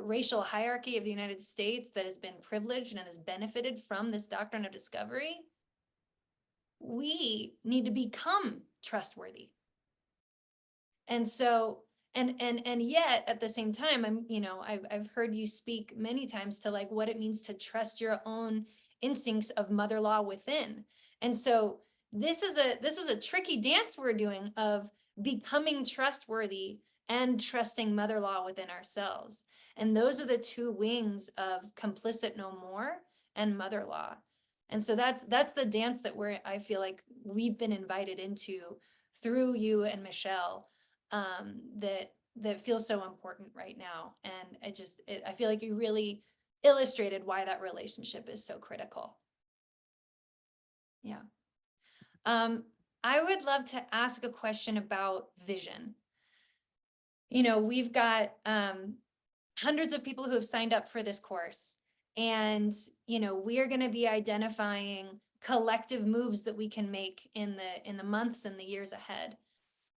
racial hierarchy of the United States that has been privileged and has benefited from this doctrine of discovery, we need to become trustworthy. And so, and yet at the same time, I've heard you speak many times to like what it means to trust your own instincts of mother law within. And so this is a tricky dance we're doing of becoming trustworthy and trusting mother law within ourselves. And those are the two wings of Complicit No More and mother law. And so that's the dance that I feel like we've been invited into through you and Michelle, that feels so important right now. And I feel like you really illustrated why that relationship is so critical. Yeah. I would love to ask a question about vision. you know, we've got hundreds of people who have signed up for this course. And, you know, we are going to be identifying collective moves that we can make in the months and the years ahead.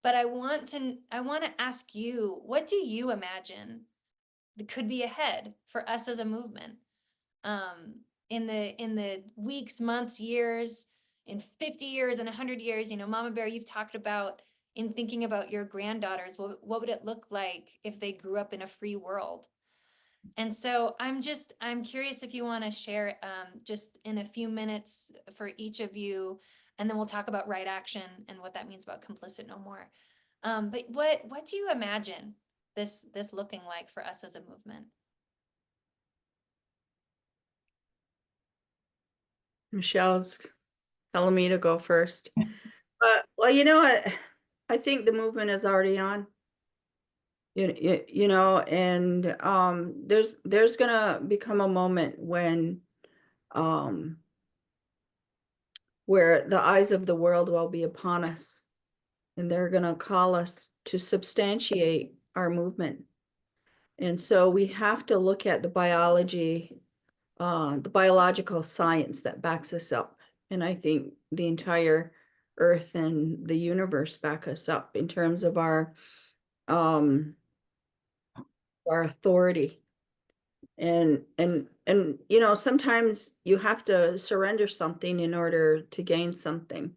But I want to ask you, what do you imagine that could be ahead for us as a movement? In the weeks, months, years, in 50 years and 100 years, you know, Mama Bear, you've talked about, in thinking about your granddaughters, what would it look like if they grew up in a free world? And so I'm curious if you want to share just in a few minutes for each of you, and then we'll talk about right action and what that means about Complicit No More. But what do you imagine this looking like for us as a movement? Michelle's telling me to go first. But well, you know what? I think the movement is already on. You know, and there's gonna become a moment when where the eyes of the world will be upon us, and they're gonna call us to substantiate our movement. And so we have to look at the biology, the biological science that backs us up. And I think the entire earth and the universe back us up in terms of our authority. And you know, sometimes you have to surrender something in order to gain something.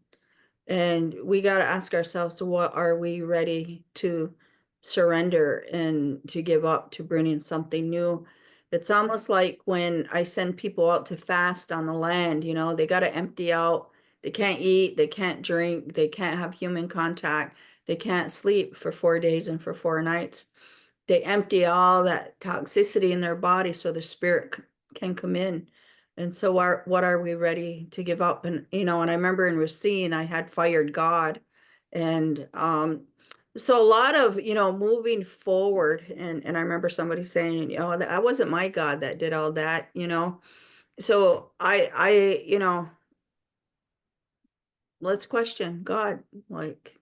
And we got to ask ourselves, so what are we ready to surrender and to give up to bring in something new? It's almost like when I send people out to fast on the land, you know, they got to empty out. They can't eat, they can't drink, they can't have human contact, they can't sleep for 4 days and for 4 nights. They empty all that toxicity in their body so the spirit can come in. And so what are we ready to give up? And, you know, and I remember in Racine, I had fired God. And so a lot of, you know, moving forward. And I remember somebody saying, you know, that wasn't my God that did all that, you know. So you know, let's question God, like,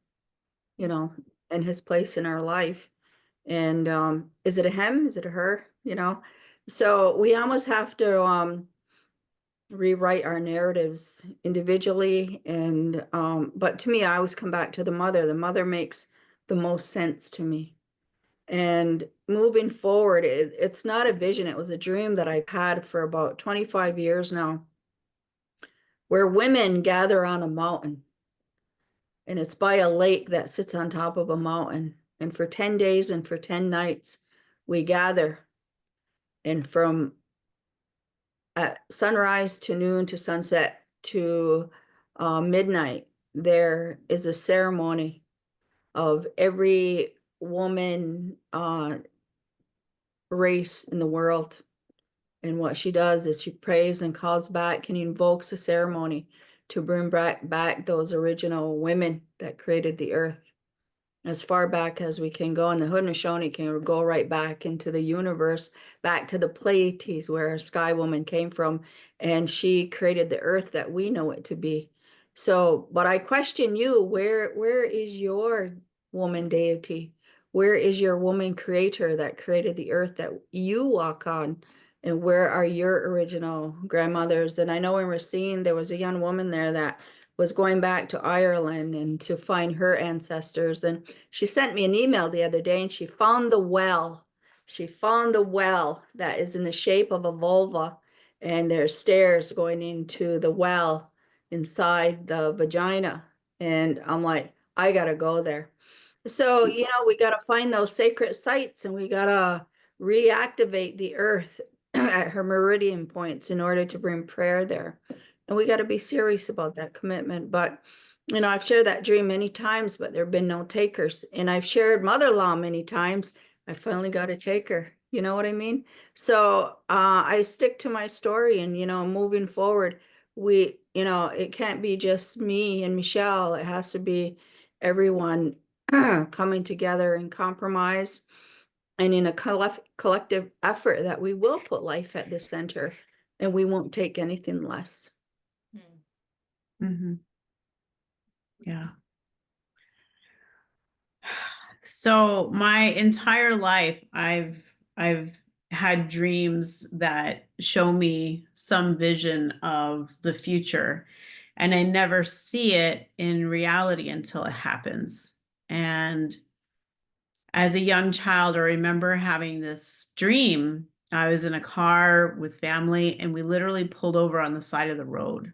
you know, and his place in our life. And is it a him? Is it a her? You know, so we almost have to rewrite our narratives individually. And but to me, I always come back to the mother. The mother makes the most sense to me. And moving forward, it's not a vision. It was a dream that I've had for about 25 years now, where women gather on a mountain. And it's by a lake that sits on top of a mountain. And for 10 days and for 10 nights, we gather. And from sunrise to noon to sunset to midnight, there is a ceremony of every woman race in the world. And what she does is she prays and calls back and invokes a ceremony to bring back those original women that created the earth. As far back as we can go, and the Haudenosaunee can go right back into the universe, back to the Pleiades where Sky Woman came from, and she created the earth that we know it to be. So, but I question you, where is your woman deity? Where is your woman creator that created the earth that you walk on? And where are your original grandmothers? And I know in Racine, there was a young woman there that was going back to Ireland and to find her ancestors. And she sent me an email the other day, and she found the well. She found the well that is in the shape of a vulva, and there's stairs going into the well inside the vagina. And I'm like, I gotta go there. So, you know, we gotta find those sacred sites, and we gotta reactivate the earth at her meridian points in order to bring prayer there. And we got to be serious about that commitment. But, you know, I've shared that dream many times, but there have been no takers. And I've shared mother-in-law many times. I finally got a taker. You know what I mean? So I stick to my story, and, you know, moving forward, you know, it can't be just me and Michelle. It has to be everyone coming together and compromise, and in a collective effort that we will put life at the center, and we won't take anything less. Mm-hmm. Yeah. So my entire life, I've had dreams that show me some vision of the future, and I never see it in reality until it happens. And as a young child, I remember having this dream. I was in a car with family, and we literally pulled over on the side of the road,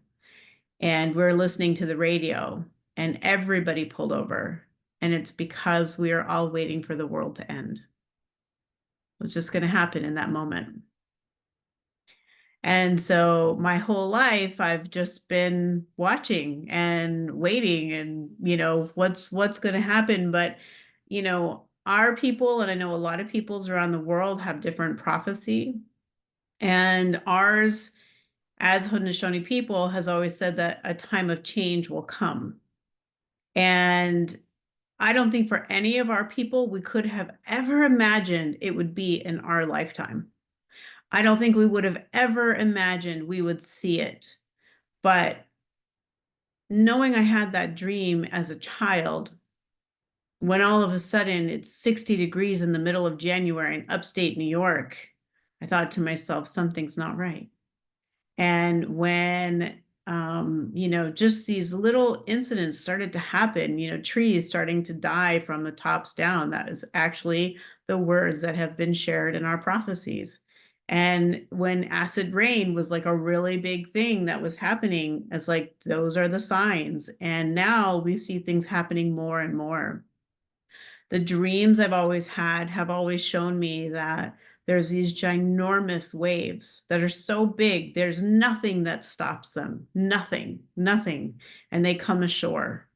and we're listening to the radio, and everybody pulled over. And it's because we are all waiting for the world to end. It's just going to happen in that moment. And so my whole life, I've just been watching and waiting, and what's going to happen. But our people, and I know a lot of peoples around the world, have different prophecy, and ours, as Haudenosaunee people, has always said that a time of change will come. And I don't think for any of our people we could have ever imagined it would be in our lifetime. I don't think we would have ever imagined we would see it. But knowing I had that dream as a child, when all of a sudden it's 60 degrees in the middle of January in upstate New York, I thought to myself, something's not right. And when just these little incidents started to happen, trees starting to die from the tops down, that is actually the words that have been shared in our prophecies. And when acid rain was like a really big thing that was happening, it's like, those are the signs. And now we see things happening more and more. The dreams I've always had have always shown me that there's these ginormous waves that are so big, there's nothing that stops them. Nothing. And they come ashore.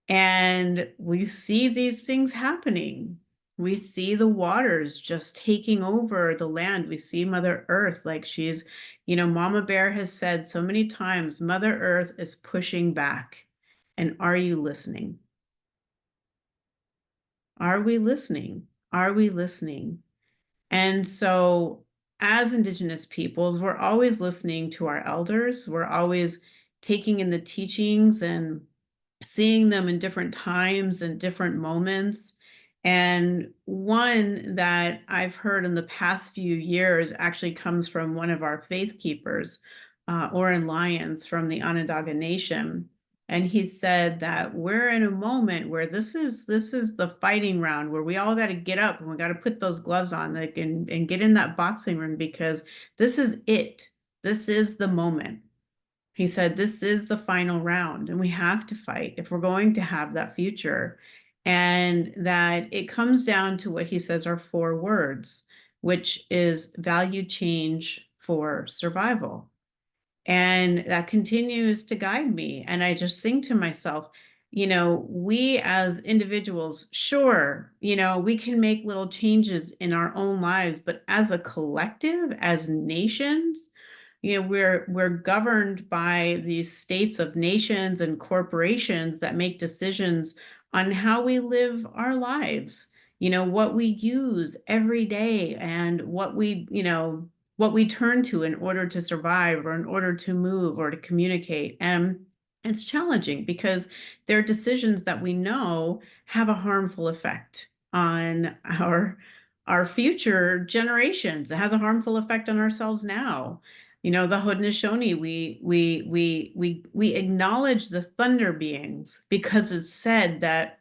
And we see these things happening. We see the waters just taking over the land. We see Mother Earth, like she's, Mama Bear has said so many times, Mother Earth is pushing back. And are you listening? Are we listening? Are we listening? And so, as Indigenous peoples, we're always listening to our elders. We're always taking in the teachings and seeing them in different times and different moments. And one that I've heard in the past few years actually comes from one of our faith keepers, Oren Lyons from the Onondaga Nation. And he said that we're in a moment where this is the fighting round, where we all got to get up and we got to put those gloves on, like, and get in that boxing ring, because this is it. This is the moment. He said, this is the final round, and we have to fight if we're going to have that future. And that it comes down to what he says are 4 words, which is value change for survival. And that continues to guide me. And I just think to myself, we as individuals, sure, we can make little changes in our own lives, but as a collective, as nations, we're governed by these states of nations and corporations that make decisions on how we live our lives, what we use every day, and what we turn to in order to survive, or in order to move, or to communicate. And it's challenging because there are decisions that we know have a harmful effect on our future generations. It has a harmful effect on ourselves now. The Haudenosaunee, we acknowledge the thunder beings because it's said that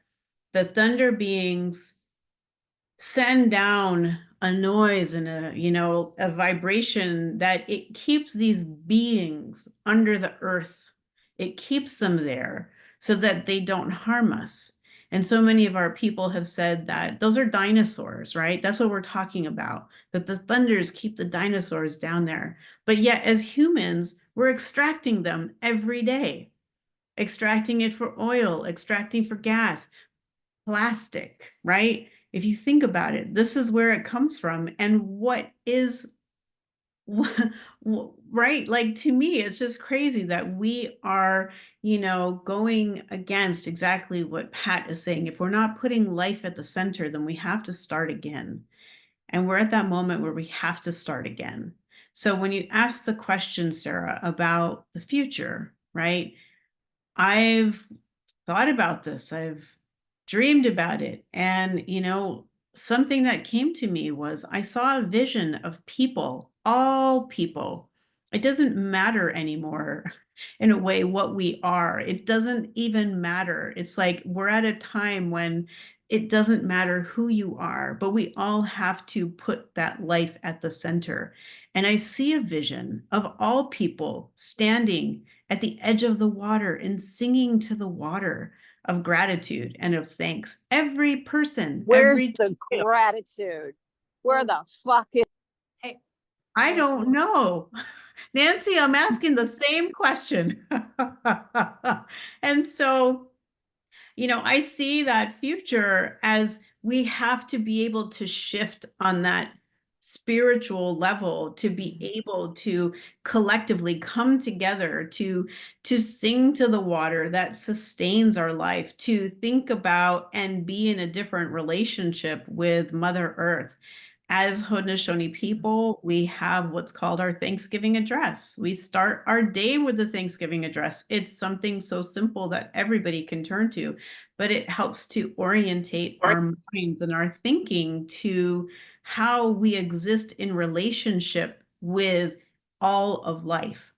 the thunder beings send down a noise and a vibration that it keeps these beings under the earth. It keeps them there so that they don't harm us. And so many of our people have said that those are dinosaurs, right? That's what we're talking about, that the thunders keep the dinosaurs down there. But yet, as humans, we're extracting them every day, extracting it for oil, extracting for gas, plastic, right? If you think about it, this is where it comes from. And what is, right? Like, to me, it's just crazy that we are, going against exactly what Pat is saying. If we're not putting life at the center, then we have to start again. And we're at that moment where we have to start again. So when you ask the question, Sarah, about the future, right? I've thought about this. I've dreamed about it. And, you know, something that came to me was I saw a vision of people, all people. It doesn't matter anymore in a way what we are. It doesn't even matter. It's like we're at a time when it doesn't matter who you are, but we all have to put that life at the center. And I see a vision of all people standing at the edge of the water and singing to the water of gratitude and of thanks. Every person, Where's every the detail. gratitude? Where the fuck is Hey, I don't know. Nancy, I'm asking the same question. And so, you know, I see that future as we have to be able to shift on that spiritual level to be able to collectively come together to sing to the water that sustains our life, to think about and be in a different relationship with Mother Earth. As Haudenosaunee people, we have what's called our Thanksgiving address. We start our day with the Thanksgiving address. It's something so simple that everybody can turn to, but it helps to orientate our minds and our thinking to how we exist in relationship with all of life.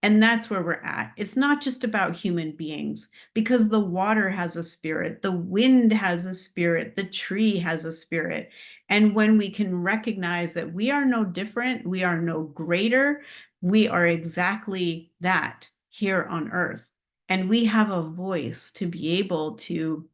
And that's where we're at. It's not just about human beings, because the water has a spirit, the wind has a spirit, the tree has a spirit. And when we can recognize that we are no different, we are no greater, we are exactly that here on earth. And we have a voice to be able to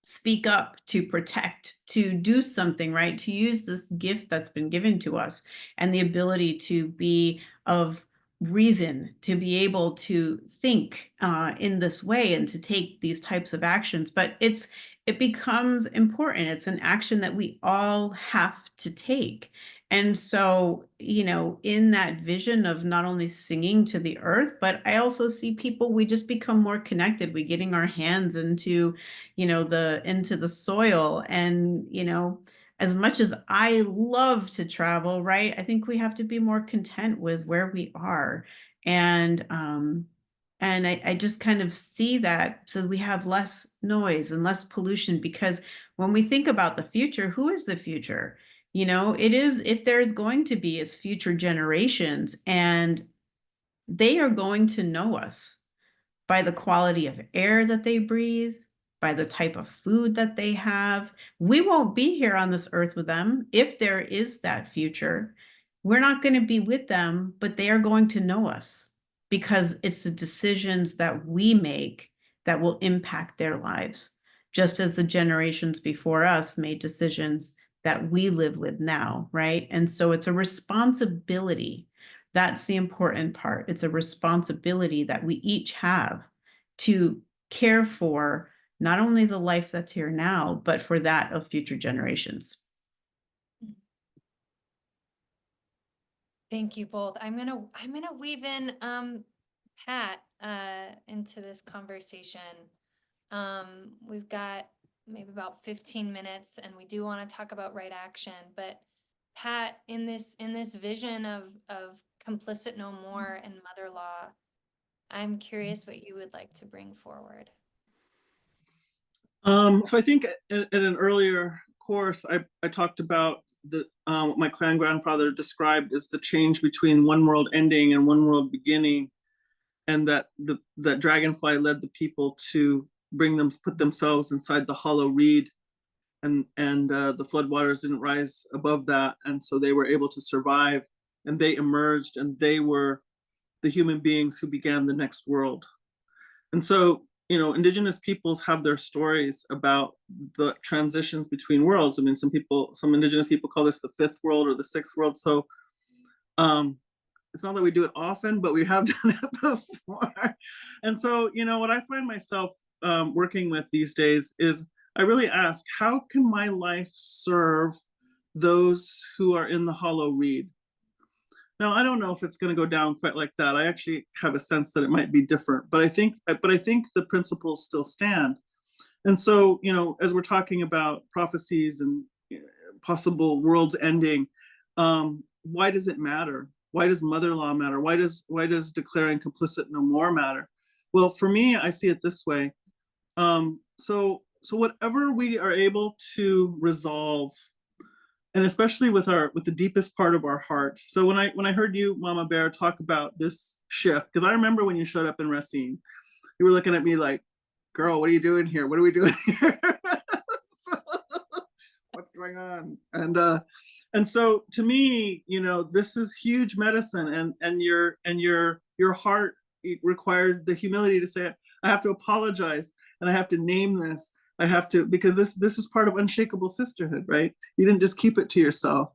speak up, to protect, to do something, right? To use this gift that's been given to us and the ability to be of reason, to be able to think in this way and to take these types of actions. But it becomes important. It's an action that we all have to take. And so, you know, in that vision of not only singing to the earth, but I also see people, we just become more connected. We getting our hands into, you know, into the soil. And, you know, as much as I love to travel, right, I think we have to be more content with where we are. And I just kind of see that so we have less noise and less pollution, because when we think about the future, who is the future? You know, it is, if there's going to be, is future generations, and they are going to know us by the quality of air that they breathe, by the type of food that they have. We won't be here on this earth with them. If there is that future, we're not going to be with them, but they are going to know us, because it's the decisions that we make that will impact their lives, just as the generations before us made decisions that we live with now, right? And so it's a responsibility. That's the important part. It's a responsibility that we each have to care for not only the life that's here now, but for that of future generations. thank you both. I'm gonna weave in Pat into this conversation. We've got maybe about 15 minutes, and we do want to talk about right action. But Pat, in this vision of Complicit No More and Mother Law, I'm curious what you would like to bring forward. So I think in an earlier course, I talked about what my clan grandfather described as the change between one world ending and one world beginning, and that that Dragonfly led the people to put themselves inside the hollow reed, and the floodwaters didn't rise above that, and so they were able to survive, and they emerged, and they were the human beings who began the next world. And so, you know, Indigenous peoples have their stories about the transitions between worlds. I mean, some Indigenous people call this the fifth world or the sixth world. So it's not that we do it often, but we have done it before. And so, you know, what I find myself working with these days is I really ask, how can my life serve those who are in the hollow reed? Now, I don't know if it's going to go down quite like that. I actually have a sense that it might be different, but I think the principles still stand. And so, you know, as we're talking about prophecies and possible worlds ending, why does it matter? Why does mother law matter? Why does declaring complicit no more matter? Well, for me, I see it this way. So whatever we are able to resolve, and especially with the deepest part of our heart. So when I heard you, Mama Bear, talk about this shift, because I remember when you showed up in Racine, you were looking at me like, girl, what are you doing here? What are we doing here? What's going on? And so to me, this is huge medicine, and your heart required the humility to say, I have to apologize, and I have to name this. I have to, because this is part of unshakable sisterhood, right? You didn't just keep it to yourself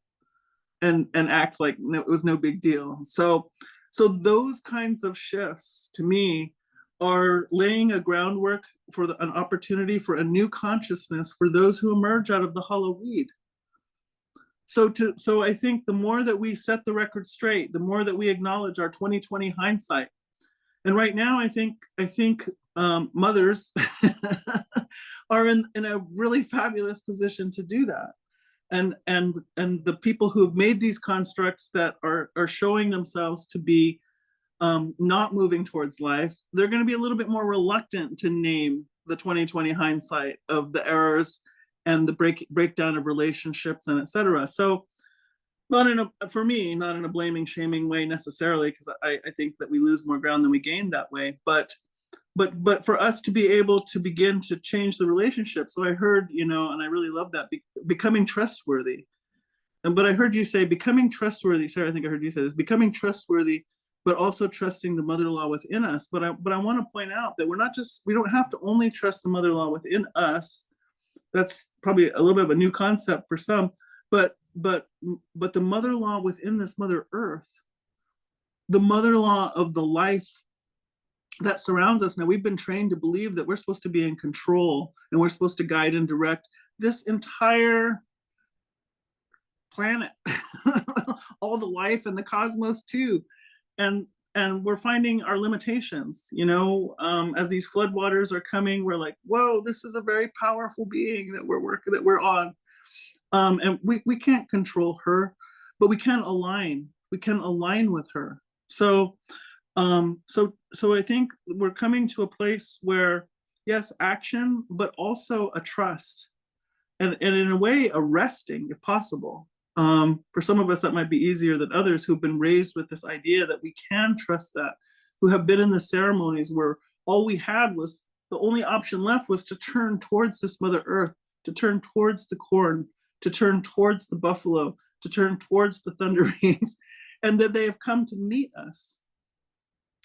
and act like it was no big deal. So those kinds of shifts to me are laying a groundwork for an opportunity for a new consciousness for those who emerge out of the hollow weed. So I think the more that we set the record straight, the more that we acknowledge our 2020 hindsight. And right now, I think mothers are in a really fabulous position to do that. And the people who have made these constructs that are showing themselves to be not moving towards life, they're going to be a little bit more reluctant to name the 2020 hindsight of the errors and the breakdown of relationships and etc. So for me, not in a blaming, shaming way necessarily, because I think that we lose more ground than we gain that way. But for us to be able to begin to change the relationship. So I heard, and I really love that, becoming trustworthy. But I heard you say becoming trustworthy. Sarah, I think I heard you say this, becoming trustworthy, but also trusting the mother-in-law within us. But I want to point out that we don't have to only trust the mother-in-law within us. That's probably a little bit of a new concept for some, but the mother-in-law within this Mother Earth, the mother-in-law of the life that surrounds us. Now, we've been trained to believe that we're supposed to be in control and we're supposed to guide and direct this entire planet, all the life and the cosmos too. And we're finding our limitations, as these floodwaters are coming, we're like, whoa, this is a very powerful being that we're on. And we can't control her, but we can align with her. So I think we're coming to a place where, yes, action, but also a trust, and in a way, a resting, if possible. For some of us, that might be easier than others who've been raised with this idea that we can trust that, who have been in the ceremonies where all we had was, the only option left was to turn towards this Mother Earth, to turn towards the corn, to turn towards the buffalo, to turn towards the thunder rains, and that they have come to meet us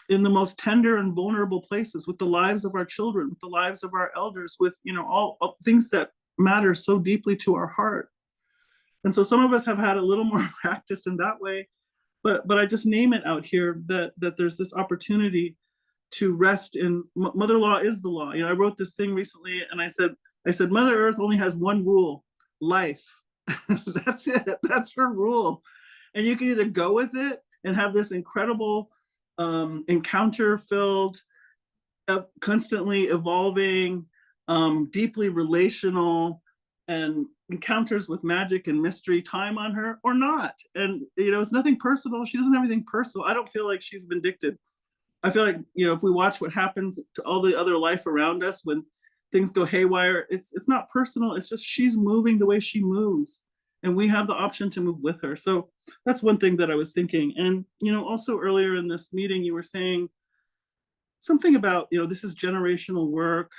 in the most tender and vulnerable places, with the lives of our children, with the lives of our elders, with all things that matter so deeply to our heart. And so some of us have had a little more practice in that way, but I just name it out here that there's this opportunity to rest in mother-in-law is the law. I wrote this thing recently, and I said Mother Earth only has one rule: life. That's it. That's her rule. And you can either go with it and have this incredible encounter-filled, constantly evolving, deeply relational, and encounters with magic and mystery time on her, or not. And it's nothing personal. She doesn't have anything personal. I don't feel like she's vindictive. I feel like if we watch what happens to all the other life around us when things go haywire, it's not personal. It's just she's moving the way she moves, and we have the option to move with her. So that's one thing that I was thinking. And also earlier in this meeting, you were saying something about this is generational work,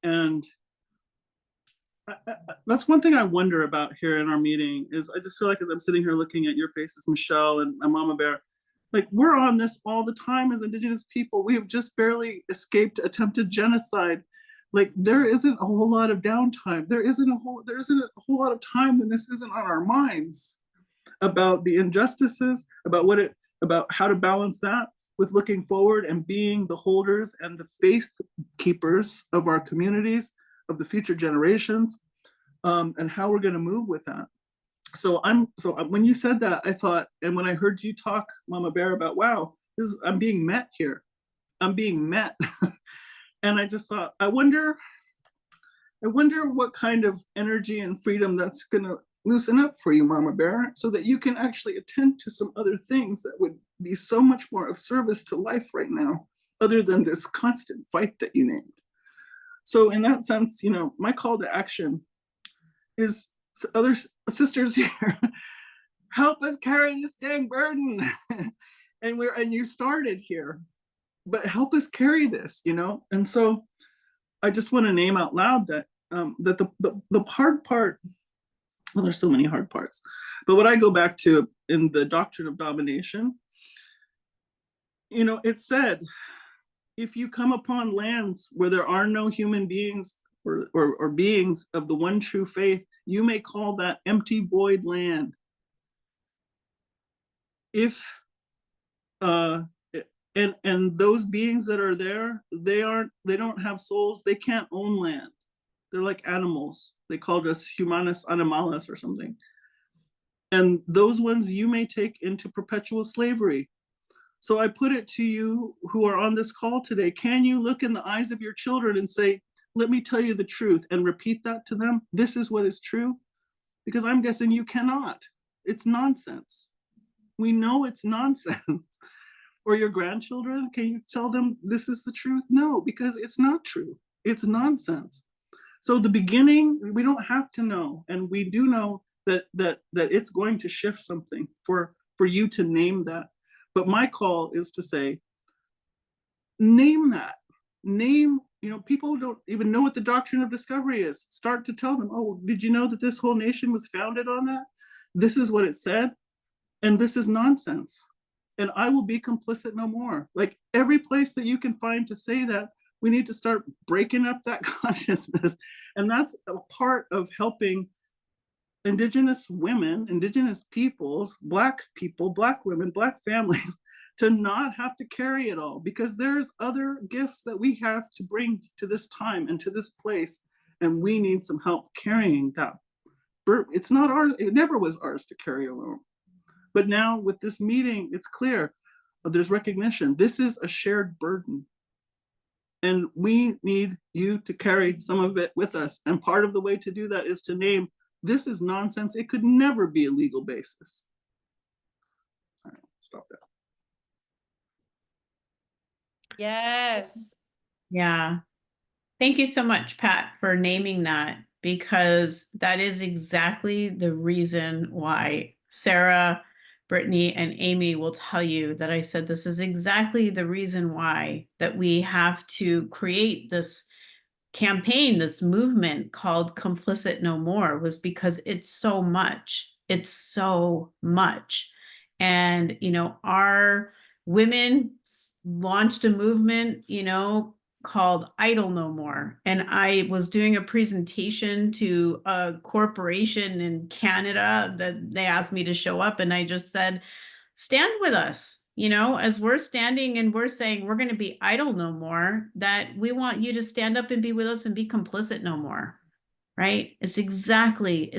and that's one thing I wonder about here in our meeting. Is I just feel like, as I'm sitting here looking at your faces, Michelle and Mama Bear, like, we're on this all the time as Indigenous people. We have just barely escaped attempted genocide. Like, there isn't a whole lot of downtime. There isn't a whole lot of time when this isn't on our minds, about the injustices, about how to balance that with looking forward and being the holders and the faith keepers of our communities, of the future generations, and how we're going to move with that. So when you said that, I thought, and when I heard you talk, Mama Bear, about, wow, I'm being met here. I'm being met. And I just thought, I wonder what kind of energy and freedom that's going to loosen up for you, Mama Bear, so that you can actually attend to some other things that would be so much more of service to life right now, other than this constant fight that you named. So in that sense, my call to action is other sisters here, help us carry this dang burden. and you started here, but help us carry this, And so I just want to name out loud that that the hard part, well, there's so many hard parts, but what I go back to in the doctrine of domination, it said, if you come upon lands where there are no human beings or beings of the one true faith, you may call that empty void land. If and those beings that are there, they don't have souls, they can't own land. They're like animals. They called us humanus animalis or something. And those ones you may take into perpetual slavery. So I put it to you who are on this call today, can you look in the eyes of your children and say, let me tell you the truth, and repeat that to them? This is what is true? Because I'm guessing you cannot. It's nonsense. We know it's nonsense. Or your grandchildren, can you tell them this is the truth? No, because it's not true. It's nonsense. So the beginning, we don't have to know. And we do know that it's going to shift something for you to name that. But my call is to say, name that. Name, people don't even know what the doctrine of discovery is. Start to tell them, oh, did you know that this whole nation was founded on that? This is what it said. And this is nonsense. And I will be complicit no more. Like every place that you can find to say that, we need to start breaking up that consciousness. And that's a part of helping Indigenous women, Indigenous peoples, Black people, Black women, Black families, to not have to carry it all, because there's other gifts that we have to bring to this time and to this place. And we need some help carrying that. It's not ours, it never was ours to carry alone. But now with this meeting, it's clear, there's recognition. This is a shared burden. And we need you to carry some of it with us. And part of the way to do that is to name, this is nonsense. It could never be a legal basis. All right, stop that. Yes. Yeah. Thank you so much, Pat, for naming that, because that is exactly the reason why Sarah, Brittany, and Amy will tell you that I said this is exactly the reason why that we have to create this campaign, this movement called Complicit No More, was because it's so much. It's so much. And, our women launched a movement, called Idle No More. And I was doing a presentation to a corporation in Canada that they asked me to show up. And I just said, stand with us, as we're standing and we're saying we're going to be idle no more, that we want you to stand up and be with us and be complicit no more. Right? It's exactly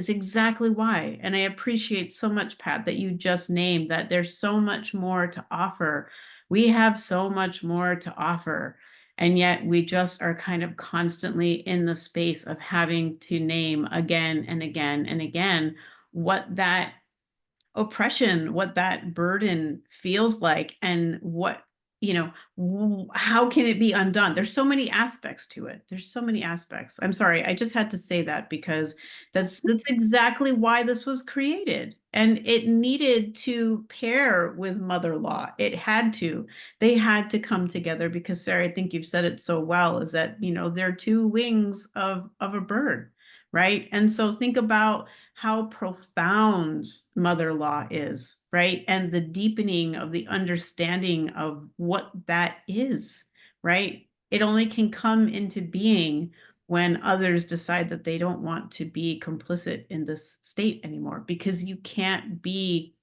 why. And I appreciate so much, Pat, that you just named that there's so much more to offer. We have so much more to offer. And yet we just are kind of constantly in the space of having to name again and again and again what that oppression, what that burden feels like, and what, how can it be undone? There's so many aspects to it. There's so many aspects. I'm sorry, I just had to say that because that's exactly why this was created. And it needed to pair with mother law. It had to. They had to come together because, Sarah, I think you've said it so well, is that, they're two wings of a bird, right? And so think about how profound mother law is, right? And the deepening of the understanding of what that is, right? It only can come into being when others decide that they don't want to be complicit in this state anymore, because you can't be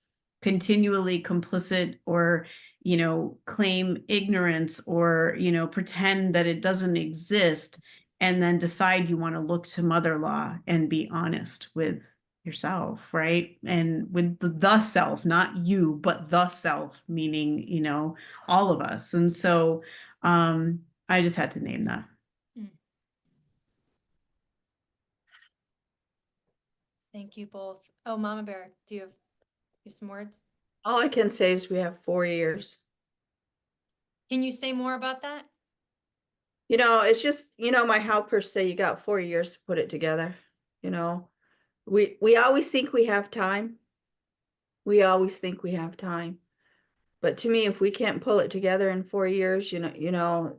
continually complicit or, claim ignorance or, pretend that it doesn't exist and then decide you want to look to mother law and be honest with yourself, right? And with the self, not you, but the self, meaning, all of us. And so I just had to name that. Thank you both. Oh, Mama Bear, do you have some words? All I can say is we have 4 years. Can you say more about that? You know, it's just, you know, my helpers say you got 4 years to put it together, you know. We always think we have time. We always think we have time. But to me, if we can't pull it together in 4 years, I'm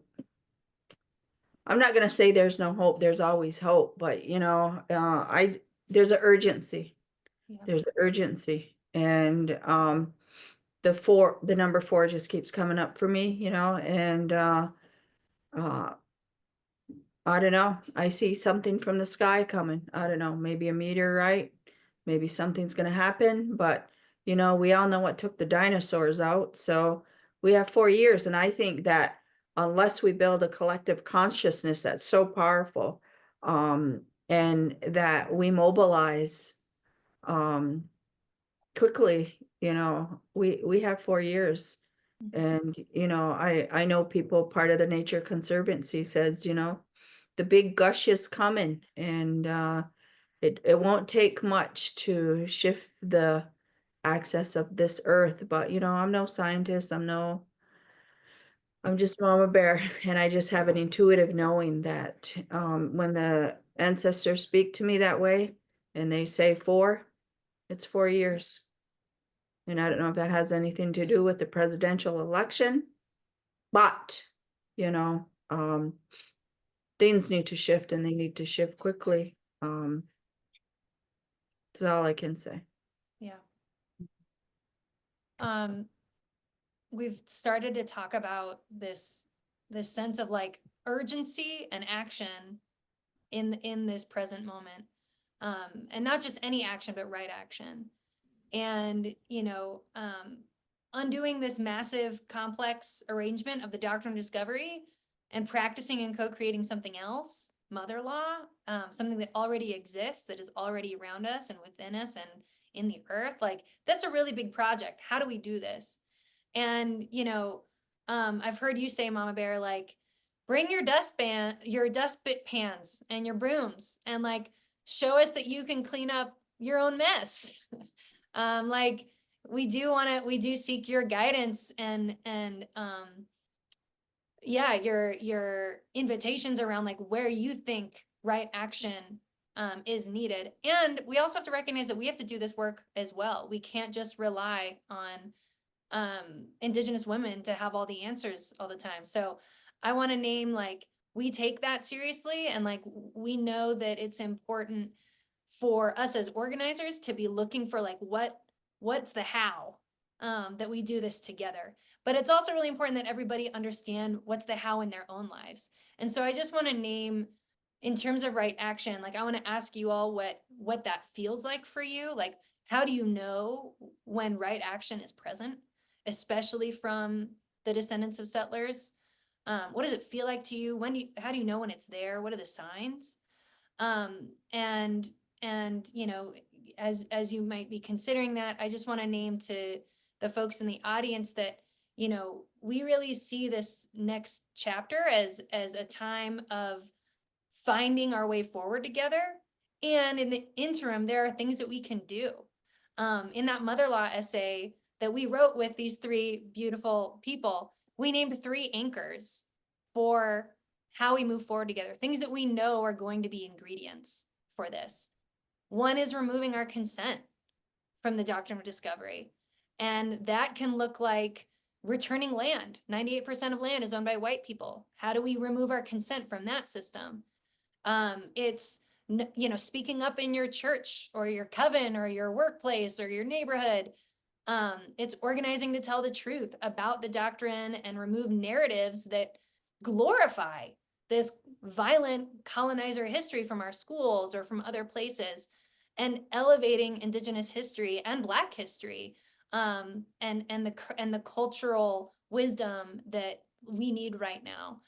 not going to say there's no hope. There's always hope, but there's an urgency. Yeah. There's urgency, and the number 4 just keeps coming up for me, and I don't know. I see something from the sky coming. I don't know, maybe a meteorite, maybe something's going to happen, but we all know what took the dinosaurs out. So we have 4 years, and I think that unless we build a collective consciousness that's so powerful, and that we mobilize quickly, we have 4 years. And I know people, part of the Nature Conservancy says, the big gush is coming, and it won't take much to shift the access of this earth. But I'm no scientist. I'm just Mama Bear, and I just have an intuitive knowing that when the ancestors speak to me that way and they say 4, it's 4 years. And I don't know if that has anything to do with the presidential election, but things need to shift, and they need to shift quickly. That's all I can say. Yeah. We've started to talk about this sense of like urgency and action in this present moment. And not just any action, but right action. And, undoing this massive complex arrangement of the doctrine of discovery and practicing and co-creating something else, mother law, something that already exists, that is already around us and within us and in the earth, like that's a really big project. How do we do this? And, I've heard you say, Mama Bear, like, bring your dust pans and your brooms and like show us that you can clean up your own mess. Like we do seek your guidance and yeah, your invitations around like where you think right action is needed. And we also have to recognize that we have to do this work as well. We can't just rely on Indigenous women to have all the answers all the time. So I want to name, like, we take that seriously, and like we know that it's important for us as organizers to be looking for like what's the how that we do this together. But it's also really important that everybody understand what's the how in their own lives. And so I just want to name, in terms of right action, like I want to ask you all what that feels like for you. Like, how do you know when right action is present, especially from the descendants of settlers? What does it feel like to you? How do you know when it's there? What are the signs? And as you might be considering that, I just want to name to the folks in the audience that, we really see this next chapter as a time of finding our way forward together. And in the interim, there are things that we can do. In that mother law essay that we wrote with these 3 beautiful people, we named 3 anchors for how we move forward together, things that we know are going to be ingredients for this. One is removing our consent from the doctrine of discovery. And that can look like returning land. 98% of land is owned by white people. How do we remove our consent from that system? It's, speaking up in your church or your coven or your workplace or your neighborhood. It's organizing to tell the truth about the doctrine and remove narratives that glorify this violent colonizer history from our schools or from other places, and elevating Indigenous history and Black history, and the cultural wisdom that we need right now.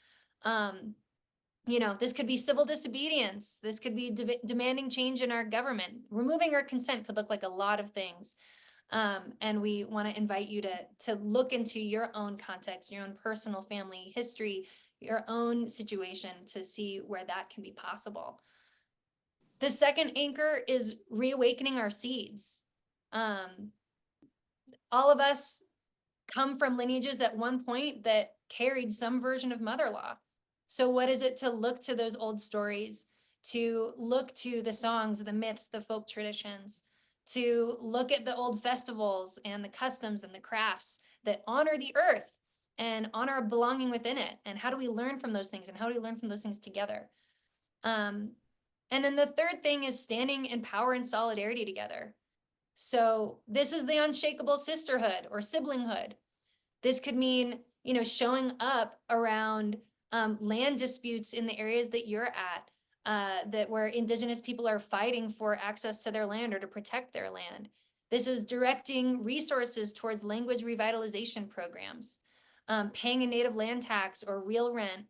This could be civil disobedience. This could be demanding change in our government. Removing our consent could look like a lot of things. And we want to invite you to look into your own context, your own personal family history, your own situation, to see where that can be possible. The second anchor is reawakening our seeds. All of us come from lineages at one point that carried some version of mother law. So what is it to look to those old stories, to look to the songs, the myths, the folk traditions, to look at the old festivals and the customs and the crafts that honor the earth and honor belonging within it? And how do we learn from those things? And how do we learn from those things together? And then the third thing is standing in power and solidarity together. So this is the unshakable sisterhood or siblinghood. This could mean, showing up around land disputes in the areas that you're at, that where Indigenous people are fighting for access to their land or to protect their land. This is directing resources towards language revitalization programs, paying a native land tax or real rent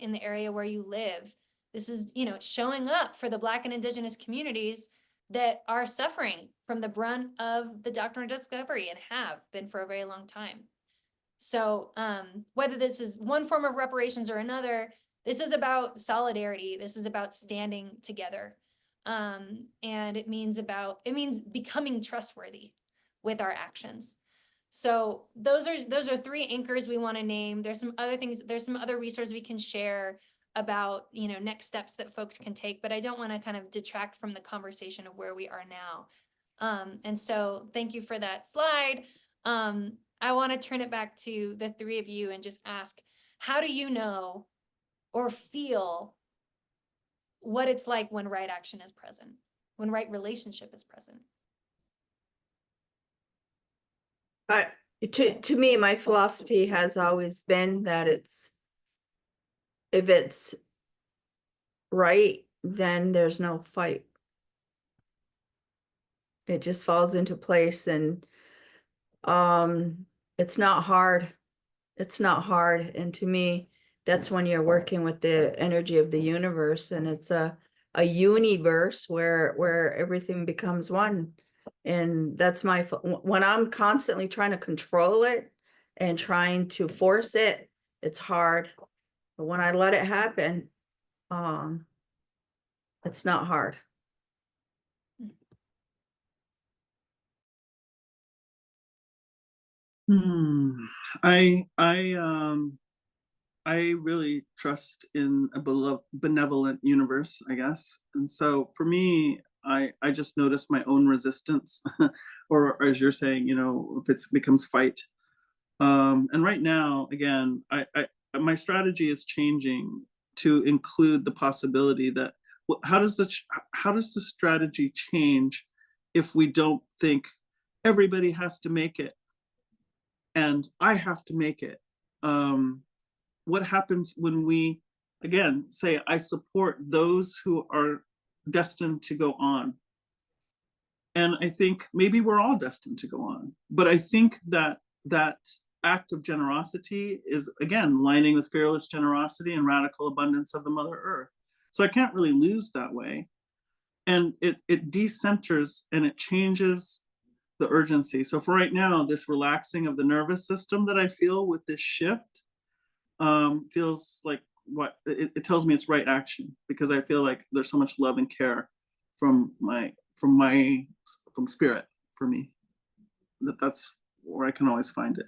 in the area where you live. This is, showing up for the Black and Indigenous communities that are suffering from the brunt of the doctrine of discovery and have been for a very long time. So whether this is one form of reparations or another, this is about solidarity. This is about standing together. And it means becoming trustworthy with our actions. So those are three anchors we want to name. There's some other things, there's some other resources we can share about, next steps that folks can take, but I don't want to kind of detract from the conversation of where we are now. And so thank you for that slide. I want to turn it back to the three of you and just ask, how do you know or feel what it's like when right action is present, when right relationship is present? To me, my philosophy has always been that if it's right, then there's no fight. It just falls into place, and it's not hard. It's not hard. And to me, that's when you're working with the energy of the universe, and it's a universe where everything becomes one. And that's when I'm constantly trying to control it and trying to force it, it's hard. But when I let it happen, it's not hard. I really trust in a benevolent universe, I guess. And so for me, I just notice my own resistance, or as you're saying, if it becomes fight. And right now, again, my strategy is changing to include the possibility that how does the strategy change if we don't think everybody has to make it and I have to make it? What happens when we, again, say, I support those who are destined to go on? And I think maybe we're all destined to go on. But I think that act of generosity is, again, lining with fearless generosity and radical abundance of the Mother Earth. So I can't really lose that way. And it decenters and it changes the urgency. So for right now, this relaxing of the nervous system that I feel with this shift feels like it tells me it's right action, because I feel like there's so much love and care from spirit for me, that's where I can always find it.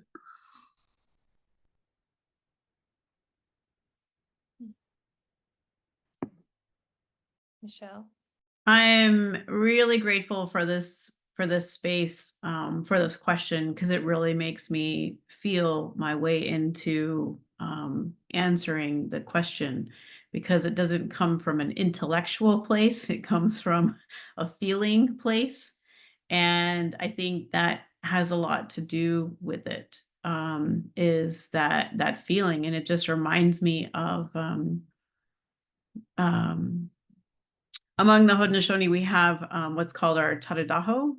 Michelle? I'm really grateful for this space, for this question, because it really makes me feel my way into answering the question, because it doesn't come from an intellectual place, it comes from a feeling place. And I think that has a lot to do with it, is that feeling. And it just reminds me of among the Haudenosaunee, we have what's called our Tadadaho,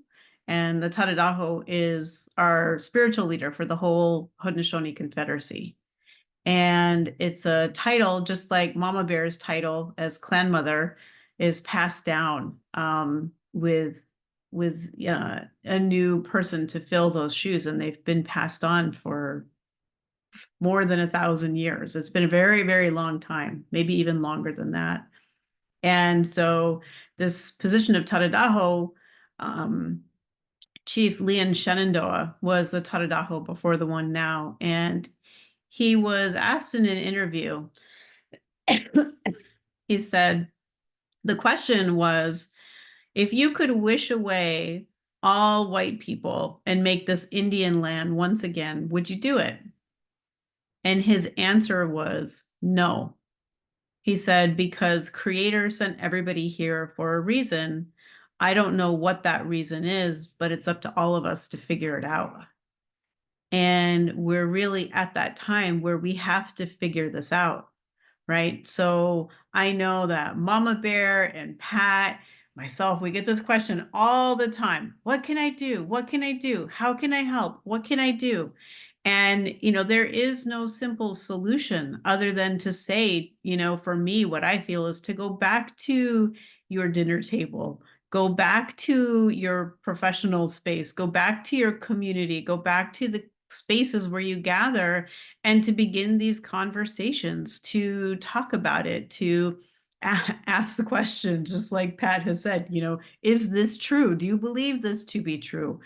and the Tadadaho is our spiritual leader for the whole Haudenosaunee Confederacy. And it's a title, just like Mama Bear's title as clan mother is passed down with a new person to fill those shoes, and they've been passed on for more than 1,000 years. It's been a very, very long time, maybe even longer than that. And so this position of Tadadaho, Chief Leon Shenandoah was the Tadadaho before the one now. And he was asked in an interview, He said, the question was, if you could wish away all white people and make this Indian land once again, would you do it? And his answer was no. He said, because Creator sent everybody here for a reason. I don't know what that reason is, but it's up to all of us to figure it out. And we're really at that time where we have to figure this out, right? So I know that Mama Bear and Pat, myself, we get this question all the time. What can I do? What can I do? How can I help? What can I do? And, there is no simple solution other than to say, for me, what I feel is to go back to your dinner table, go back to your professional space, go back to your community, go back to the spaces where you gather, and to begin these conversations, to talk about it, to ask the question, just like Pat has said, is this true? Do you believe this to be true?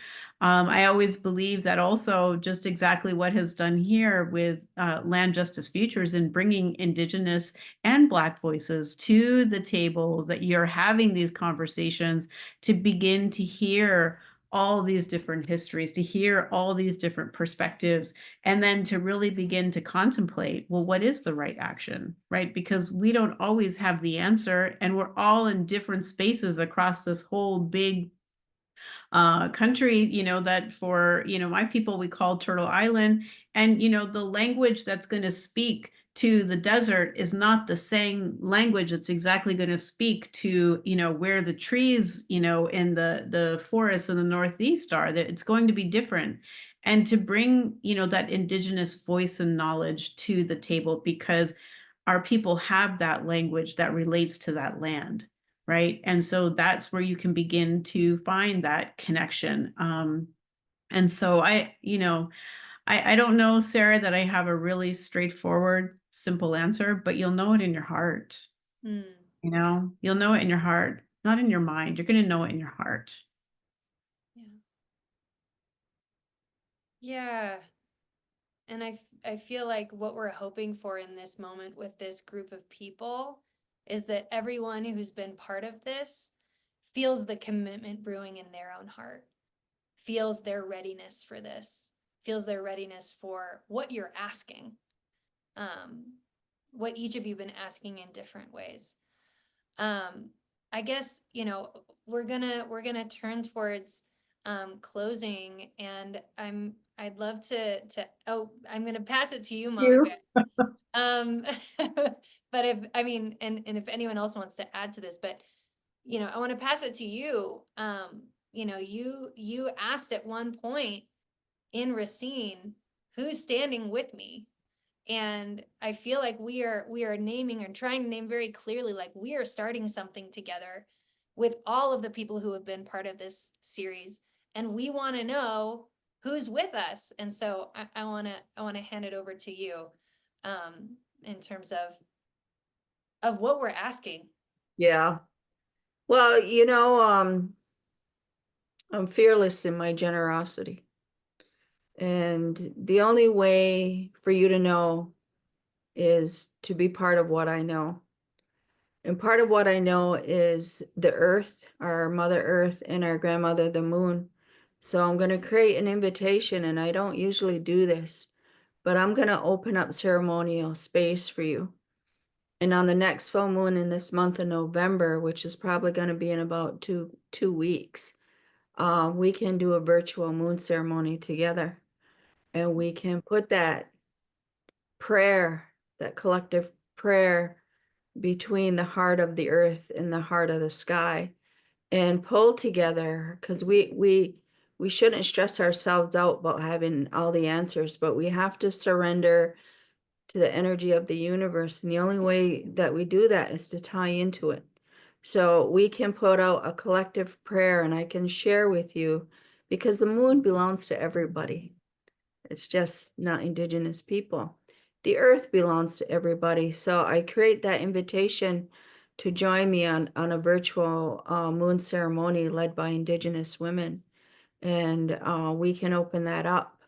I always believe that also just exactly what has done here with Land Justice Futures in bringing Indigenous and Black voices to the table, that you're having these conversations to begin to hear all these different histories, to hear all these different perspectives, and then to really begin to contemplate, well, what is the right action, right? Because we don't always have the answer, and we're all in different spaces across this whole big country, that for, my people, we call Turtle Island. And, the language that's going to speak to the desert is not the same language that's exactly going to speak to, where the trees, in the forests in the Northeast are. That it's going to be different. And to bring, that Indigenous voice and knowledge to the table, because our people have that language that relates to that land. Right. And so that's where you can begin to find that connection. And so I don't know, Sarah, that I have a really straightforward, simple answer, but you'll know it in your heart. Mm. You'll know it in your heart, not in your mind. You're going to know it in your heart. Yeah. Yeah. And I feel like what we're hoping for in this moment with this group of people is that everyone who's been part of this feels the commitment brewing in their own heart, feels their readiness for this, feels their readiness for what you're asking, what each of you have been asking in different ways. I guess, we're gonna turn towards closing, and I'd love to I'm gonna pass it to you, Mama Bear. But and if anyone else wants to add to this, but I want to pass it to you. You asked at one point in Racine, who's standing with me? And I feel like we are naming and trying to name very clearly, like, we are starting something together with all of the people who have been part of this series, and we want to know who's with us. And so I want to hand it over to you, in terms of what we're asking. Yeah. Well, I'm fearless in my generosity. And the only way for you to know is to be part of what I know. And part of what I know is the earth, our Mother Earth, and our grandmother, the moon. So I'm going to create an invitation, and I don't usually do this, but I'm going to open up ceremonial space for you. And on the next full moon in this month of November, which is probably going to be in about two weeks, we can do a virtual moon ceremony together. And we can put that prayer, that collective prayer, between the heart of the earth and the heart of the sky, and pull together, because we shouldn't stress ourselves out about having all the answers, but we have to surrender to the energy of the universe. And the only way that we do that is to tie into it. So we can put out a collective prayer, and I can share with you, because the moon belongs to everybody. It's just not Indigenous people. The earth belongs to everybody. So I create that invitation to join me on a virtual moon ceremony led by Indigenous women. And we can open that up,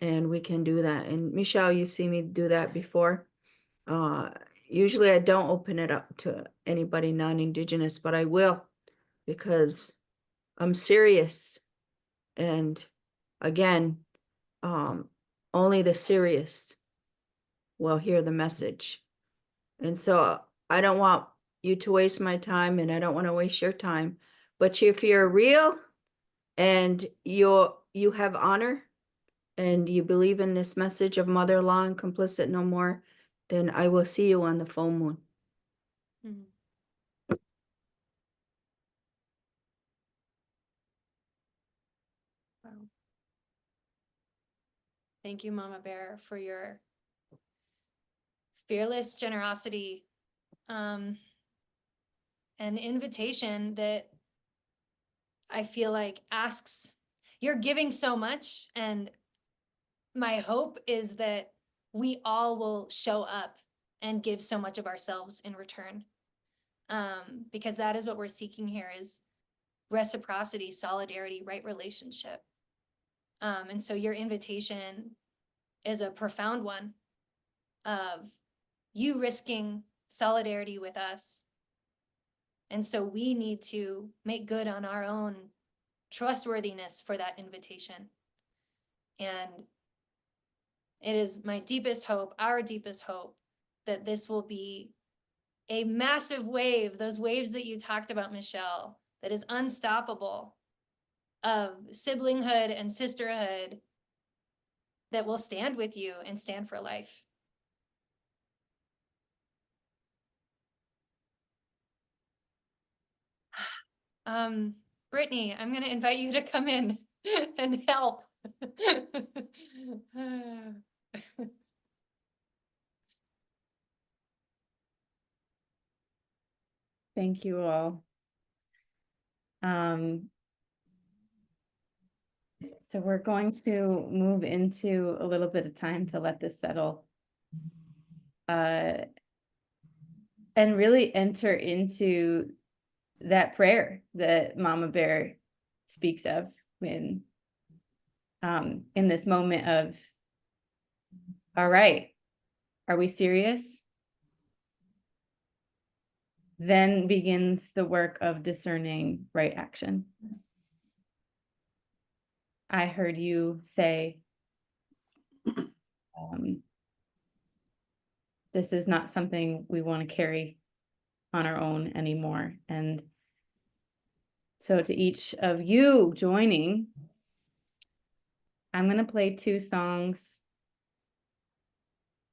and we can do that. And Michelle, you've seen me do that before. usually I don't open it up to anybody non-Indigenous, but I will because I'm serious. And again, only the serious will hear the message. And so I don't want you to waste my time, and I don't want to waste your time. But if you're real and you have honor and you believe in this message of mother-in-law and complicit no more, then I will see you on the full moon. Mhm. Wow. Thank you, Mama Bear, for your fearless generosity, and invitation that I feel like asks, you're giving so much, and my hope is that we all will show up and give so much of ourselves in return. Because that is what we're seeking here, is reciprocity, solidarity, right relationship. And so your invitation is a profound one of you risking solidarity with us. And so we need to make good on our own trustworthiness for that invitation. And it is my deepest hope, our deepest hope, that this will be a massive wave, those waves that you talked about, Michelle, that is unstoppable, of siblinghood and sisterhood that will stand with you and stand for life. Brittany, I'm going to invite you to come in and help. Thank you all. So we're going to move into a little bit of time to let this settle. And really enter into that prayer that Mama Bear speaks of when in this moment of, all right, are we serious? Then begins the work of discerning right action. I heard you say, this is not something we want to carry on our own anymore. And so to each of you joining, I'm going to play 2 songs.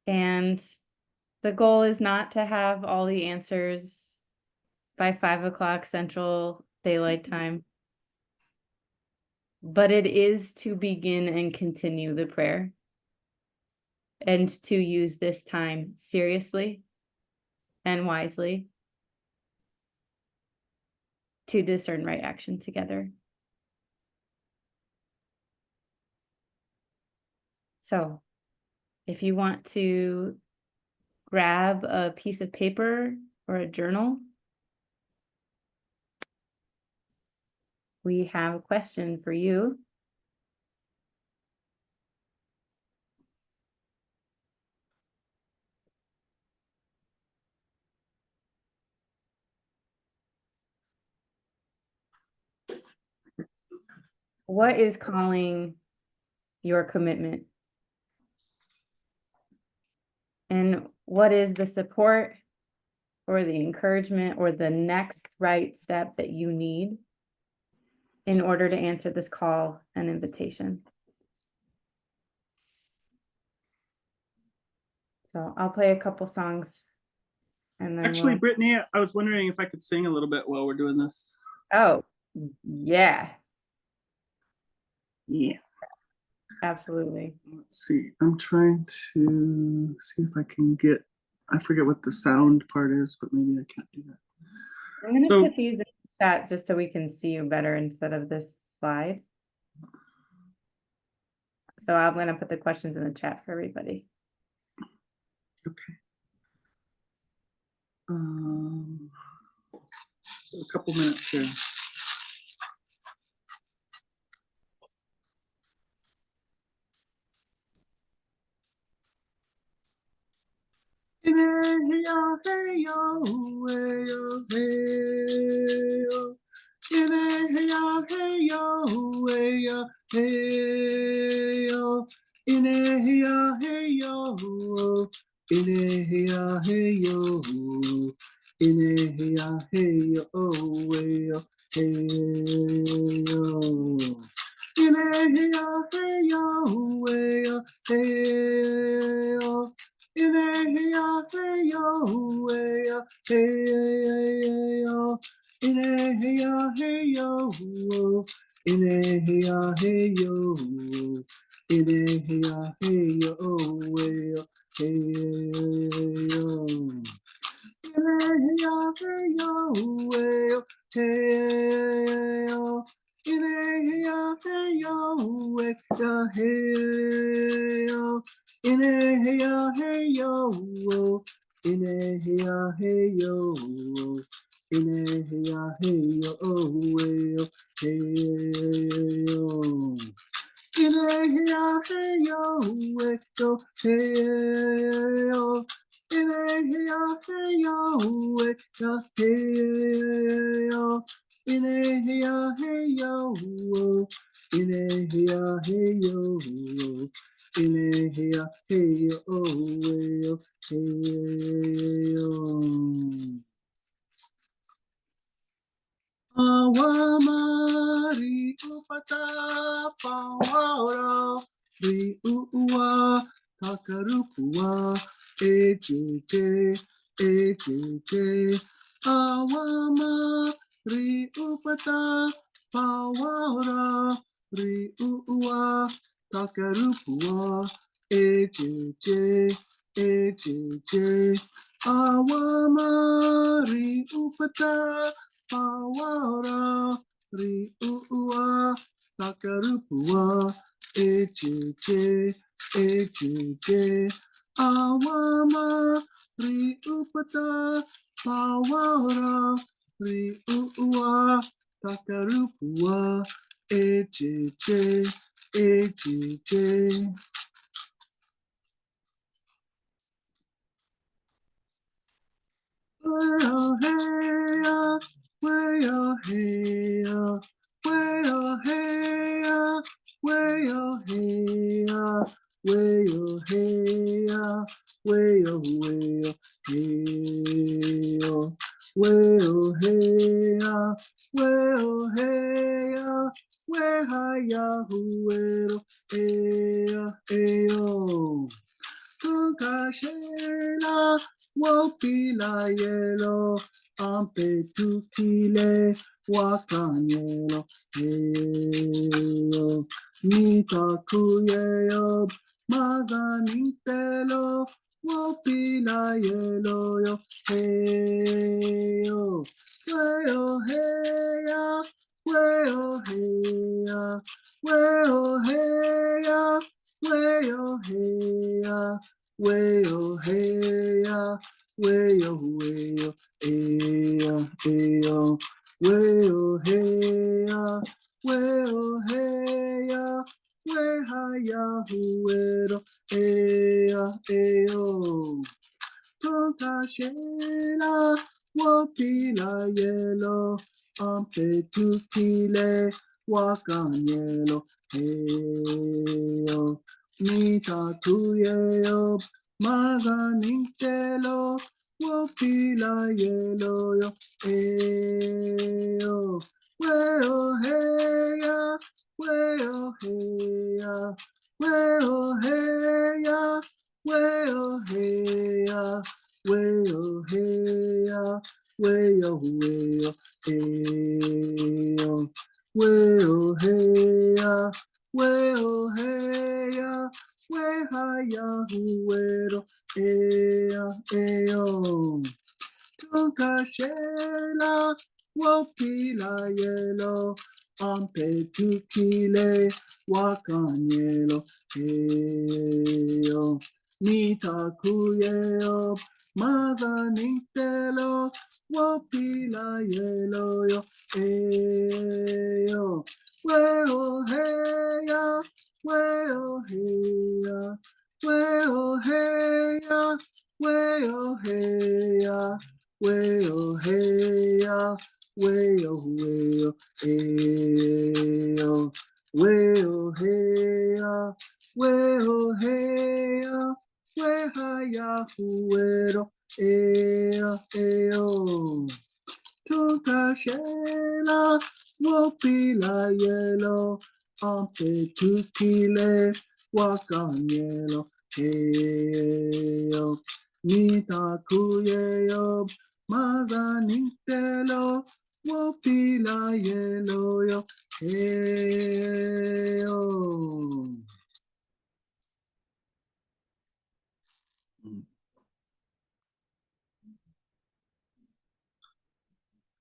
And the goal is not to have all the answers by 5 o'clock Central Daylight Time, but it is to begin and continue the prayer and to use this time seriously and wisely to discern right action together. So if you want to grab a piece of paper or a journal, we have a question for you. What is calling your commitment? And what is the support or the encouragement or the next right step that you need in order to answer this call and invitation? So I'll play a couple songs and then Actually, Brittany, I was wondering if I could sing a little bit while we're doing this. Oh, yeah. Yeah. Absolutely. Let's see. I'm trying to see if I can get, I forget what the sound part is, but maybe I can't do that. I'm going to So- put these in the chat just so we can see you better instead of this slide. So I'm going to put the questions in the chat for everybody. Okay. A couple minutes here. hey yo, hey yo, hey yo, hey yo. Hey yo, hey yo, hey yo, hey yo. Hey yo, hey yo, hey yo, hey yo. Hey yo, hey yo, hey yo, hey yo. Hey yo, hey yo, hey yo, hey yo. Hey yo, hey yo, hey yo, hey yo. Hey yo, hey yo, hey yo, hey yo. Hey yo, hey yo, hey yo. Hey yo, hey yo, hey yo. Hey yo, hey yo, hey yo. Hey yo, hey yo, hey yo, hey yo. Hey yo, hey yo, hey yo. Hey yo, hey yo, hey yo, hey yo. Hey yo, hey yo, hey yo, hey yo. Hey yo, hey yo, hey yo. Hey yo, hey yo, hey yo. Awamari upata pawara ri uwa takarukua ejeje ejeje awamari upata pawara ri uwa takarukua ejeje ejeje awamari upata Pawara ri uwa takarupua ejeje ejeje awama ri upata pawara ri uwa takarupua ejeje ejeje. Well, hey, well, hey, well, hey, well, hey, well, hey, well, hey, well, hey, where ya, hey, Tukashela wopila yelo ampe tukile wakanyelo heyo nitakuyeyo maganitelo wopila yelo yo heyo weyo heya weyo heya weyo heya weyo heya Wayo, hey, wayo, wayo, hey, wayo, hey, wayo, hey, wehaya, huero, hey, Tukashela, wopila yelo, ampe tukile, wakanyelo, heyo, nitakuyeyo, maganitelo, wopila yelo yo, heyo, weo heya, weo heya, weo heya, weo heya, weo heya, weo weo heyo, weo heya, weo heya, wehaya huero heya heyo. Tukashela wopila yelo ampe tukile wakanyelo heyo nitakuyeyo maganitelo wopila yelo yo heyo weo heya weo heya weo heya weo way-oh, way-oh, hey-oh, way-oh, hey-oh, way-oh, hey-oh, way-hi-ya-hu-way-oh, hey-oh, hey-oh. Tukashela, wopila yelo, ampe tukile, wakanyelo, heyo, mitakuyeyo, mazanitelo, wopila yelo yo, heyo.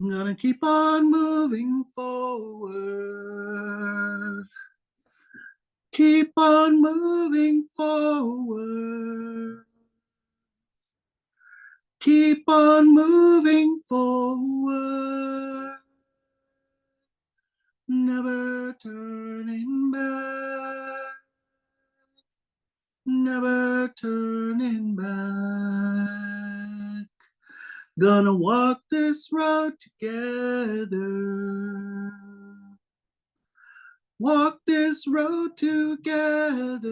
I'm gonna keep on moving forward. Keep on moving forward. Keep on moving forward. Never turning back. Never turning back. Gonna walk this road together. Walk this road together.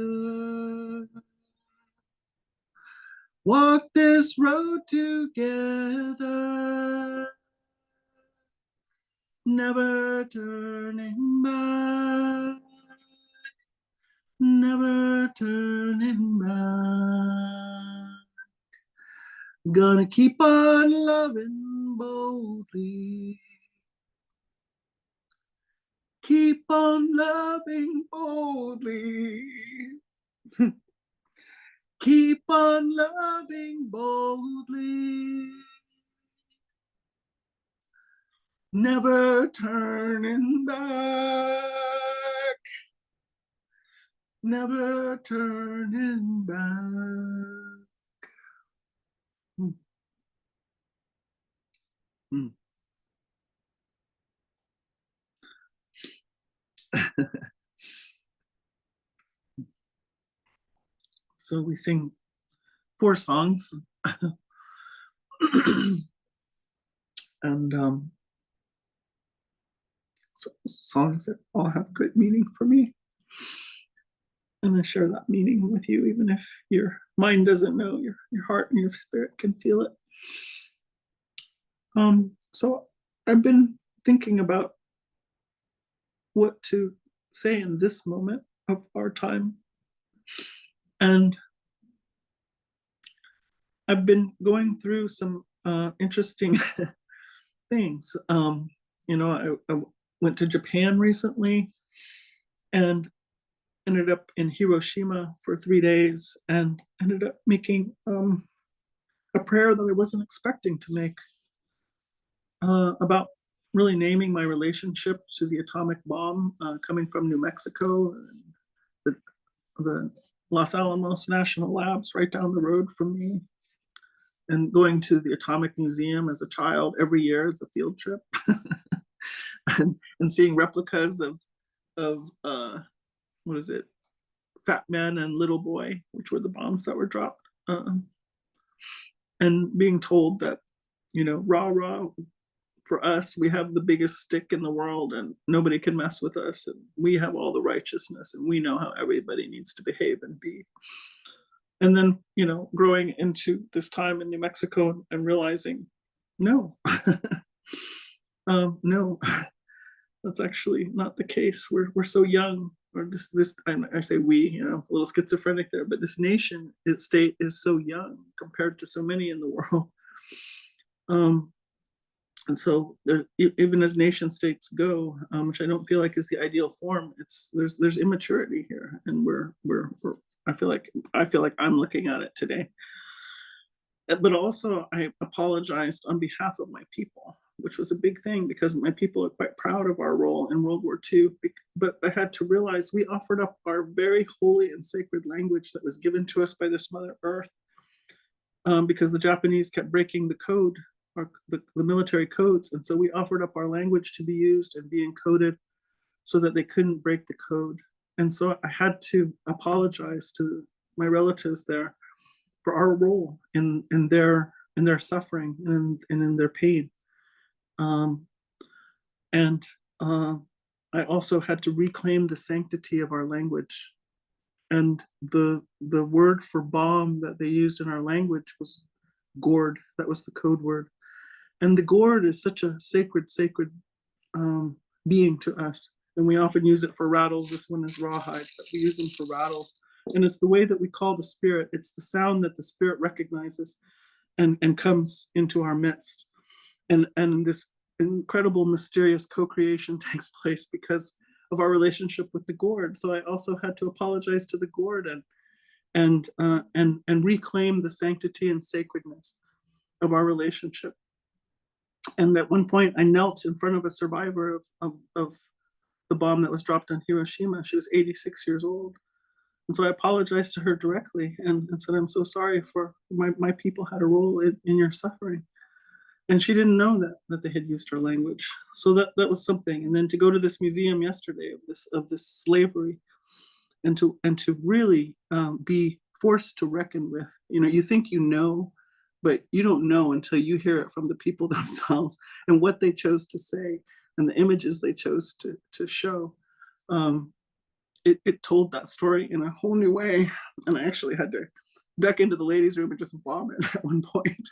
Walk this road together. Never turning back. Never turning back. Gonna keep on loving boldly. Keep on loving boldly. Keep on loving boldly. Never turning back. Never turning back. Mm. So we sing 4 songs. And so songs that all have good meaning for me. And I share that meaning with you, even if your mind doesn't know, your heart and your spirit can feel it. So I've been thinking about what to say in this moment of our time. And I've been going through some interesting things. I went to Japan recently and ended up in Hiroshima for 3 days and ended up making a prayer that I wasn't expecting to make about really naming my relationship to the atomic bomb coming from New Mexico, and the Los Alamos National Labs right down the road from me, and going to the Atomic Museum as a child every year as a field trip, and seeing replicas of what is it, Fat Man and Little Boy, which were the bombs that were dropped, and being told that, rah rah, for us, we have the biggest stick in the world and nobody can mess with us, and we have all the righteousness and we know how everybody needs to behave and be. And then, growing into this time in New Mexico and realizing, no, no, that's actually not the case. We're so young, or this I say we, a little schizophrenic there, but this nation, its state is so young compared to so many in the world. And so there, even as nation states go, which I don't feel like is the ideal form, there's immaturity here, and we're I feel like I'm looking at it today. But also I apologized on behalf of my people, which was a big thing because my people are quite proud of our role in World War II. But I had to realize we offered up our very holy and sacred language that was given to us by this Mother Earth, because the Japanese kept breaking the code, or the military codes. And so we offered up our language to be used and be encoded so that they couldn't break the code. And so I had to apologize to my relatives there for our role in their suffering and in their pain. And I also had to reclaim the sanctity of our language. And the word for bomb that they used in our language was gourd. That was the code word. And the gourd is such a sacred being to us. And we often use it for rattles. This one is rawhide, but we use them for rattles. And it's the way that we call the spirit. It's the sound that the spirit recognizes and comes into our midst. And this incredible, mysterious co-creation takes place because of our relationship with the gourd. So I also had to apologize to the gourd and reclaim the sanctity and sacredness of our relationship. And at one point, I knelt in front of a survivor of the bomb that was dropped on Hiroshima. She was 86 years old. And so I apologized to her directly and said, I'm so sorry for my people had a role in your suffering. And she didn't know that they had used her language. So that was something. And then to go to this museum yesterday of this slavery and to really be forced to reckon with, you think you know, but you don't know until you hear it from the people themselves and what they chose to say and the images they chose to show. It told that story in a whole new way. And I actually had to duck into the ladies' room and just vomit at one point.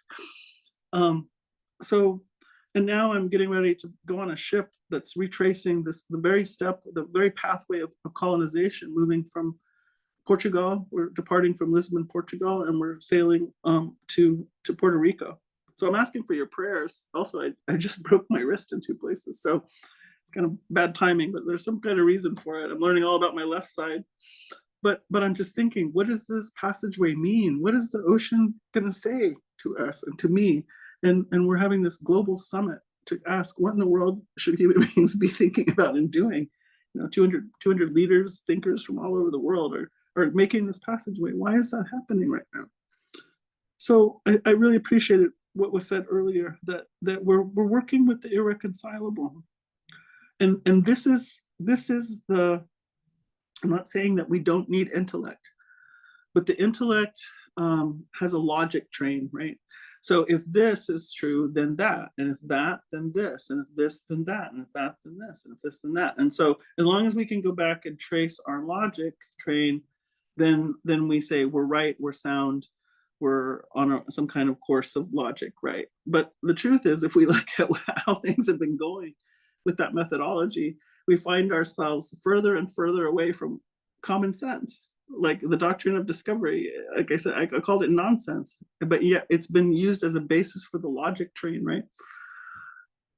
And now I'm getting ready to go on a ship that's retracing the very pathway of colonization, moving from Portugal. We're departing from Lisbon, Portugal, and we're sailing to Puerto Rico. So I'm asking for your prayers. Also, I just broke my wrist in 2 places. So it's kind of bad timing, but there's some kind of reason for it. I'm learning all about my left side. But I'm just thinking, what does this passageway mean? What is the ocean going to say to us and to me? And we're having this global summit to ask, what in the world should human beings be thinking about and doing? 200 leaders, thinkers from all over the world are making this passageway. Why is that happening right now? So I really appreciated what was said earlier, that we're working with the irreconcilable. And this is I'm not saying that we don't need intellect, but the intellect has a logic train, right? So if this is true, then that, and if that, then this, and if this, then that, and if that, then this, and if this, then that. And so as long as we can go back and trace our logic train, then we say we're right, we're sound, we're on some kind of course of logic, right? But the truth is, if we look at how things have been going with that methodology, we find ourselves further and further away from common sense. Like the doctrine of discovery, like I said, I called it nonsense, but yet it's been used as a basis for the logic train, right?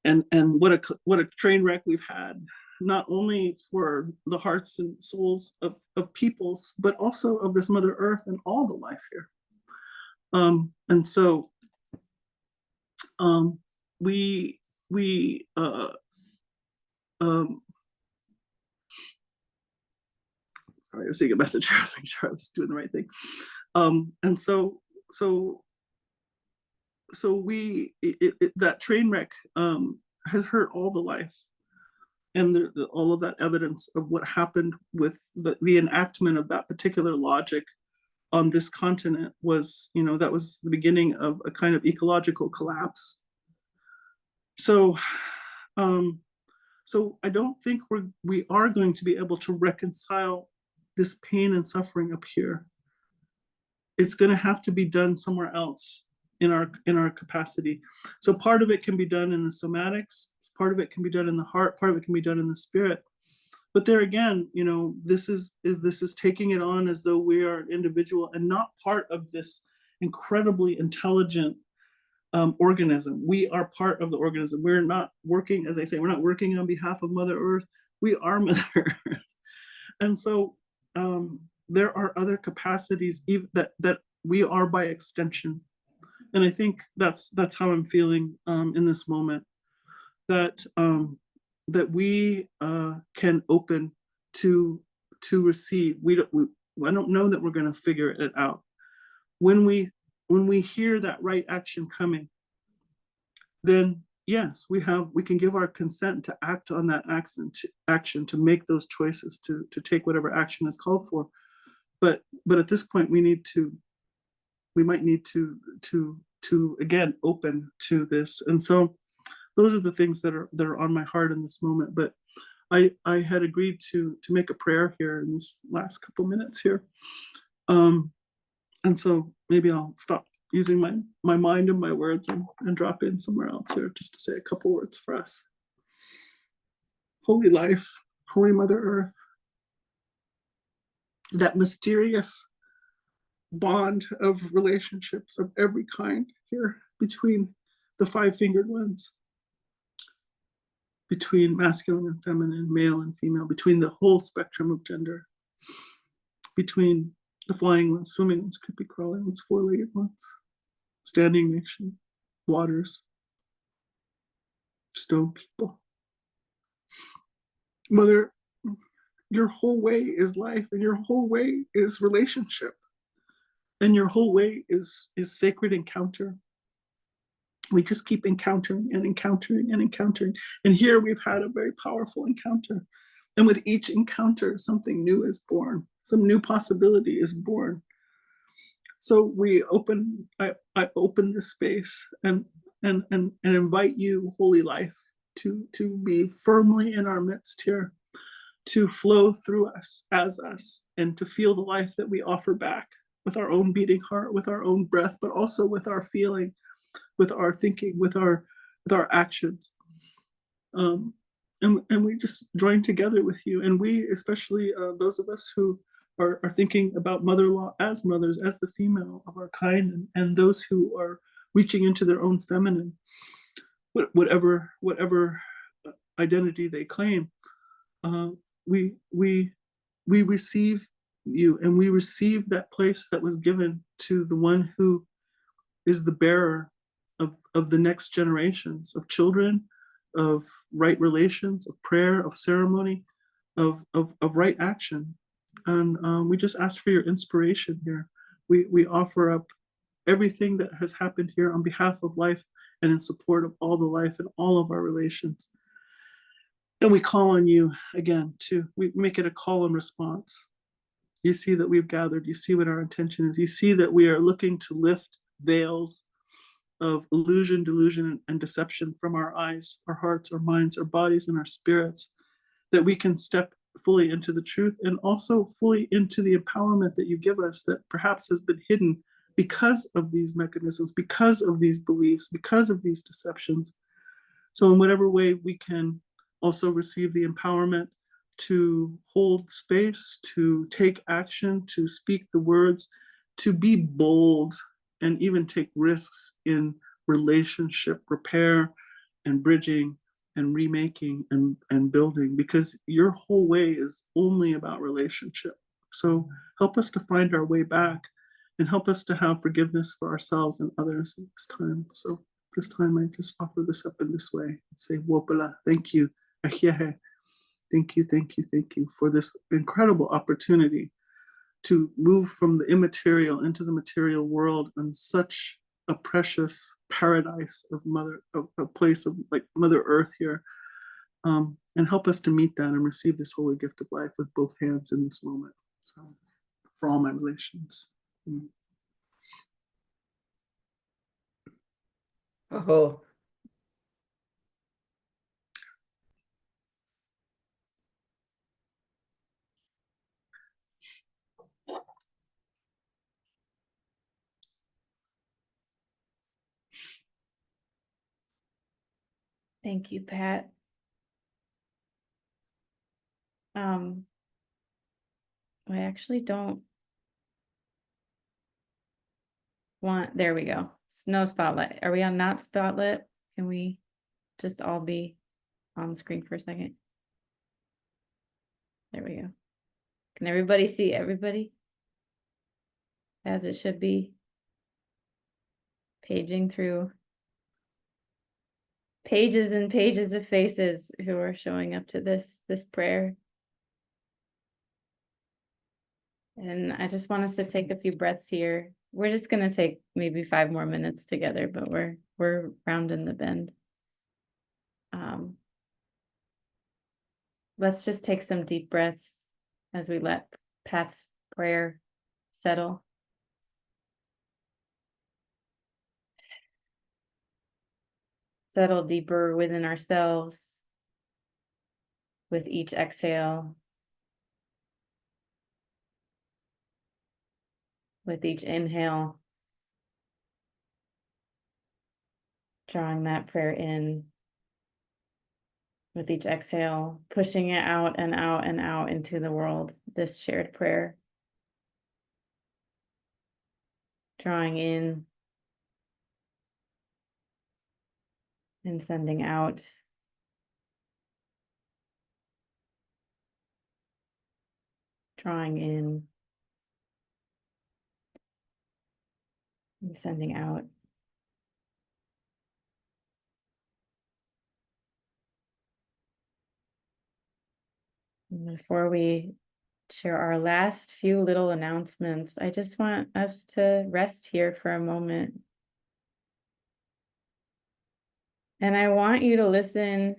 And what a train wreck we've had, not only for the hearts and souls of peoples, but also of this Mother Earth and all the life here. And so we sorry, I was seeing a message. I was making sure I was doing the right thing. And so that train wreck has hurt all the life, and all of that evidence of what happened with the enactment of that particular logic on this continent was, that was the beginning of a kind of ecological collapse. So I don't think we are going to be able to reconcile this pain and suffering up here. It's going to have to be done somewhere else in our capacity. So part of it can be done in the somatics, part of it can be done in the heart, part of it can be done in the spirit. But there again, this is taking it on as though we are an individual and not part of this incredibly intelligent organism. We are part of the organism. We're not working, as I say, we're not working on behalf of Mother Earth. We are Mother Earth. And so there are other capacities that we are by extension. And I think that's how I'm feeling in this moment, that we can open to receive. I don't know that we're going to figure it out. When we hear that right action coming, then yes, we can give our consent to act on that action, to make those choices, to take whatever action is called for. But at this point, we might need to again open to this. And so those are the things that are on my heart in this moment. But I had agreed to make a prayer here in these last couple minutes here. And so maybe I'll stop using my mind and my words and drop in somewhere else here just to say a couple words for us. Holy life, Holy Mother Earth, that mysterious bond of relationships of every kind here between the five-fingered ones, between masculine and feminine, male and female, between the whole spectrum of gender, between the flying ones, swimming ones, creepy crawling ones, four-legged ones, standing nation, waters, stone people. Mother, your whole way is life, and your whole way is relationship, and your whole way is sacred encounter. We just keep encountering and encountering and encountering. And here we've had a very powerful encounter. And with each encounter, something new is born. Some new possibility is born. So I open this space and invite you, Holy Life, to be firmly in our midst here, to flow through us as us, and to feel the life that we offer back with our own beating heart, with our own breath, but also with our feeling, with our thinking, with our actions. And we just join together with you. And we, especially those of us who are thinking about mother-in-law as mothers, as the female of our kind, and those who are reaching into their own feminine, whatever identity they claim, we receive you, and we receive that place that was given to the one who is the bearer of the next generations of children, of right relations, of prayer, of ceremony, of right action. And we just ask for your inspiration here. We offer up everything that has happened here on behalf of life and in support of all the life and all of our relations. And we call on you again we make it a call and response. You see that we've gathered, you see what our intention is, you see that we are looking to lift veils of illusion, delusion, and deception from our eyes, our hearts, our minds, our bodies, and our spirits, that we can step fully into the truth and also fully into the empowerment that you give us that perhaps has been hidden because of these mechanisms, because of these beliefs, because of these deceptions. So in whatever way we can also receive the empowerment to hold space, to take action, to speak the words, to be bold, and even take risks in relationship repair and bridging and remaking and building, because your whole way is only about relationship. So help us to find our way back, and help us to have forgiveness for ourselves and others this time. So this time I just offer this up in this way and say, Wopala, thank you. Ahiehe. Thank you, thank you, thank you for this incredible opportunity to move from the immaterial into the material world in such a precious paradise of a place of like Mother Earth here, and help us to meet that and receive this holy gift of life with both hands in this moment. So, for all my relations. Oh, Thank you, Pat. I actually don't want, there we go. No spotlight. Are we on not spotlight? Can we just all be on the screen for a second? There we go. Can everybody see everybody? As it should be. Paging through pages and pages of faces who are showing up to this prayer. And I just want us to take a few breaths here. We're just going to take maybe 5 more minutes together, but we're rounding the bend. Let's just take some deep breaths as we let Pat's prayer settle. settle deeper within ourselves with each exhale, with each inhale, drawing that prayer in, with each exhale, pushing it out and out and out into the world, this shared prayer. Drawing in and sending out. Drawing in and sending out. And before we share our last few little announcements, I just want us to rest here for a moment. And I want you to listen.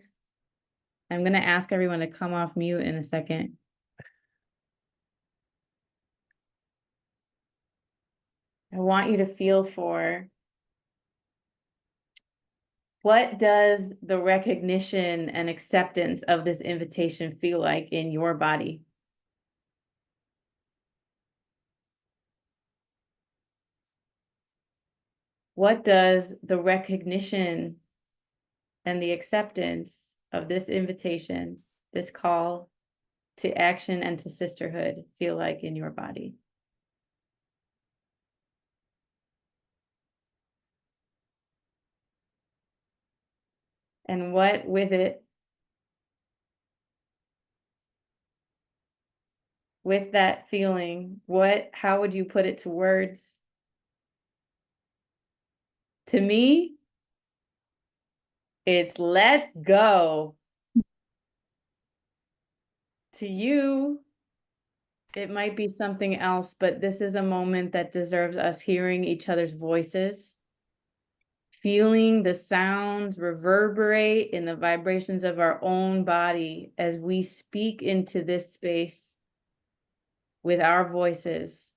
I'm going to ask everyone to come off mute in a second. I want you to feel for what does the recognition and acceptance of this invitation feel like in your body? What does the recognition and the acceptance of this invitation, this call to action and to sisterhood feel like in your body? And what with it, with that feeling, how would you put it to words? To me, it's let's go. To you, it might be something else, but this is a moment that deserves us hearing each other's voices, feeling the sounds reverberate in the vibrations of our own body as we speak into this space with our voices,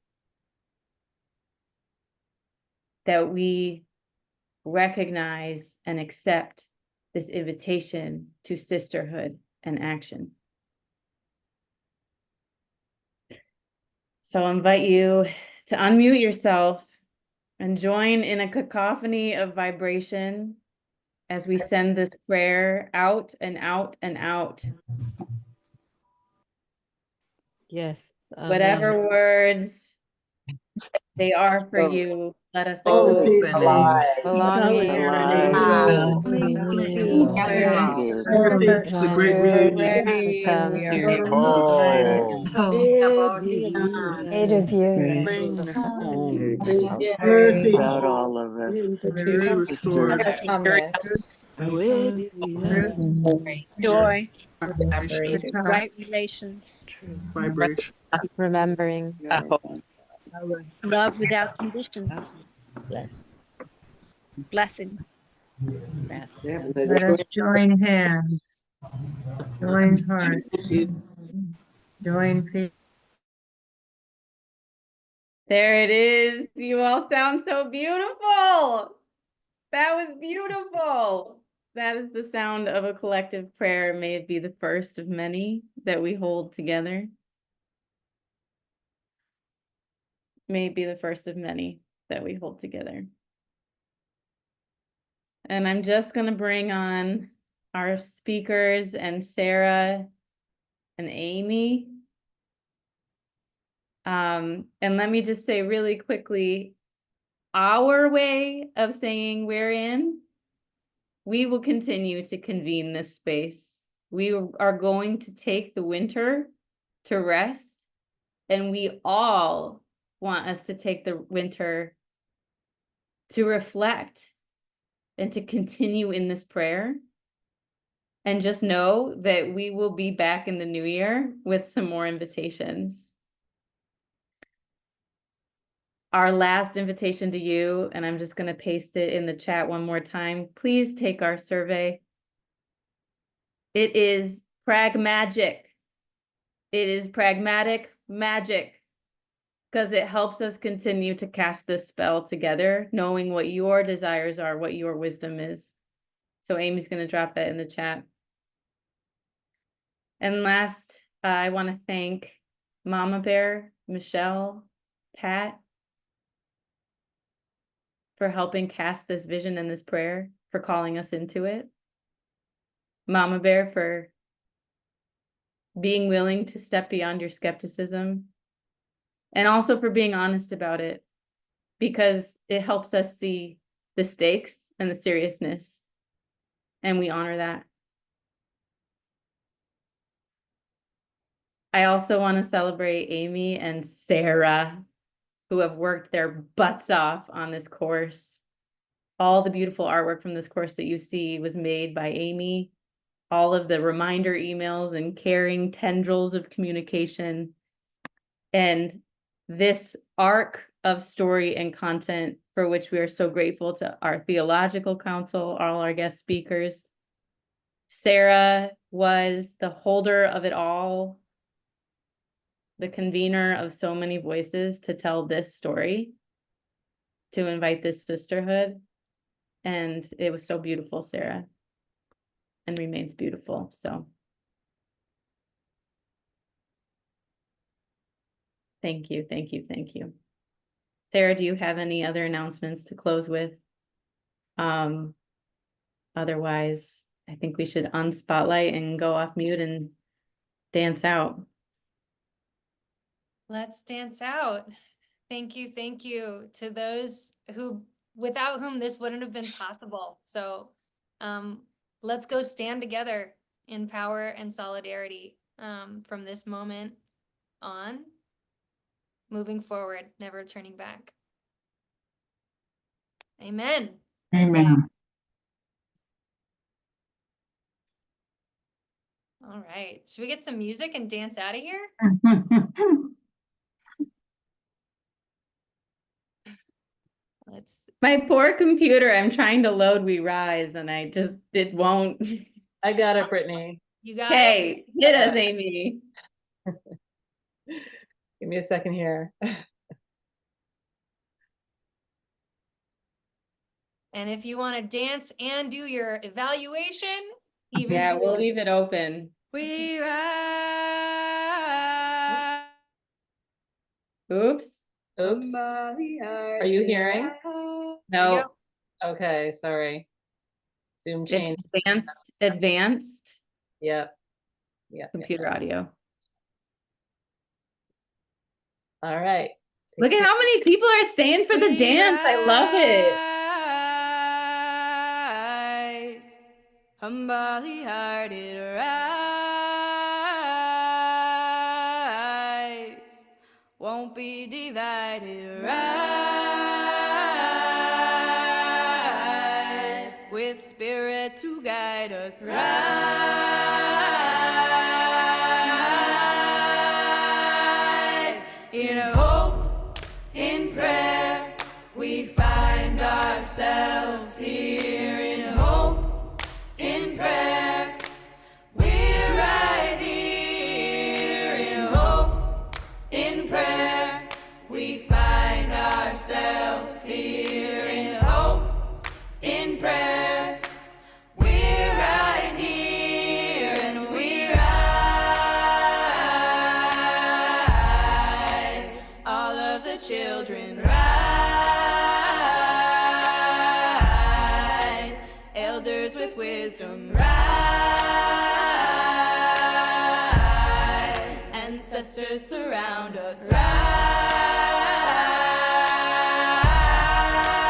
that we recognize and accept this invitation to sisterhood and action. So I invite you to unmute yourself and join in a cacophony of vibration as we send this prayer out and out and out. Yes. Whatever words they are for you, let us Opening, Belonging, peace, it's a great reunion. Creative union. Mercy, About all of us. very restored. joy, Vibration. right relations, Vibration. remembering, love without conditions, blessings. Let us join hands, join hearts, join feet. There it is. You all sound so beautiful. That was beautiful. That is the sound of a collective prayer. May it be the first of many that we hold together. May it be the first of many that we hold together. And I'm just going to bring on our speakers and Sarah and Amy. And let me just say really quickly, our way of saying we're in, we will continue to convene this space. We are going to take the winter to rest, and we all want us to take the winter to reflect and to continue in this prayer. And just know that we will be back in the new year with some more invitations. Our last invitation to you, and I'm just going to paste it in the chat one more time. Please take our survey. It is pragmagic. It is pragmatic magic, because it helps us continue to cast this spell together, knowing what your desires are, what your wisdom is. So Amy's going to drop that in the chat. And last, I want to thank Mama Bear, Michelle, Pat, for helping cast this vision and this prayer, for calling us into it. Mama Bear, for being willing to step beyond your skepticism, and also for being honest about it, because it helps us see the stakes and the seriousness, and we honor that. I also want to celebrate Amy and Sarah, who have worked their butts off on this course. All the beautiful artwork from this course that you see was made by Amy. All of the reminder emails and caring tendrils of communication. And this arc of story and content, for which we are so grateful to our theological council, all our guest speakers. Sarah was the holder of it all, the convener of so many voices to tell this story, to invite this sisterhood. And it was so beautiful, Sarah, and remains beautiful. So thank you, thank you, thank you. Sarah, do you have any other announcements to close with? Otherwise, I think we should unspotlight and go off mute and dance out. Let's dance out. Thank you to those who, without whom this wouldn't have been possible. So let's go stand together in power and solidarity from this moment on, moving forward, never turning back. Amen. I say. All right. Should we get some music and dance out of here? Let's. My poor computer, I'm trying to load We Rise and it won't. I got it, Brittany. You got it? Hey, hit us, Amy. Give me a second here. And if you want to dance and do your evaluation, even Yeah, we'll cooler. leave it open. We rise. Oops. Oops. Are you hearing? No, Okay, sorry. Zoom change. it's advanced Yep. Yeah. computer audio. All right. Look at how many people are staying for the dance. I love it. Rise, humbly hearted rise, won't be divided. Rise, with spirit to guide us. Rise, in hope, in prayer, we find ourselves here. In hope, in prayer, we're right here. In hope, in prayer, we find ourselves here. In hope, in prayer, we're right here, and we rise. All of the children rise. Elders with wisdom rise. Ancestors surround us.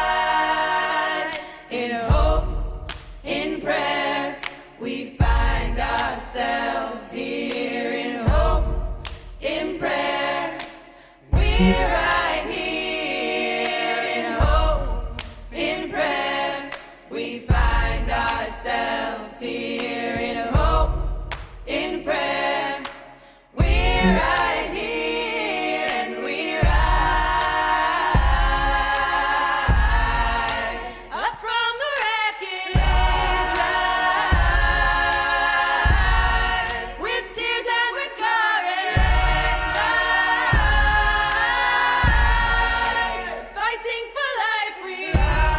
Rise. In hope, in prayer, we find ourselves here. In hope, in prayer, we're right here. In hope, in prayer, we find ourselves here. In hope, in prayer, we're right here, and we rise up from the wreckage, rise with tears and with courage, rise fighting for life. We rise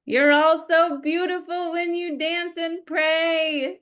You're all so beautiful when you dance and pray.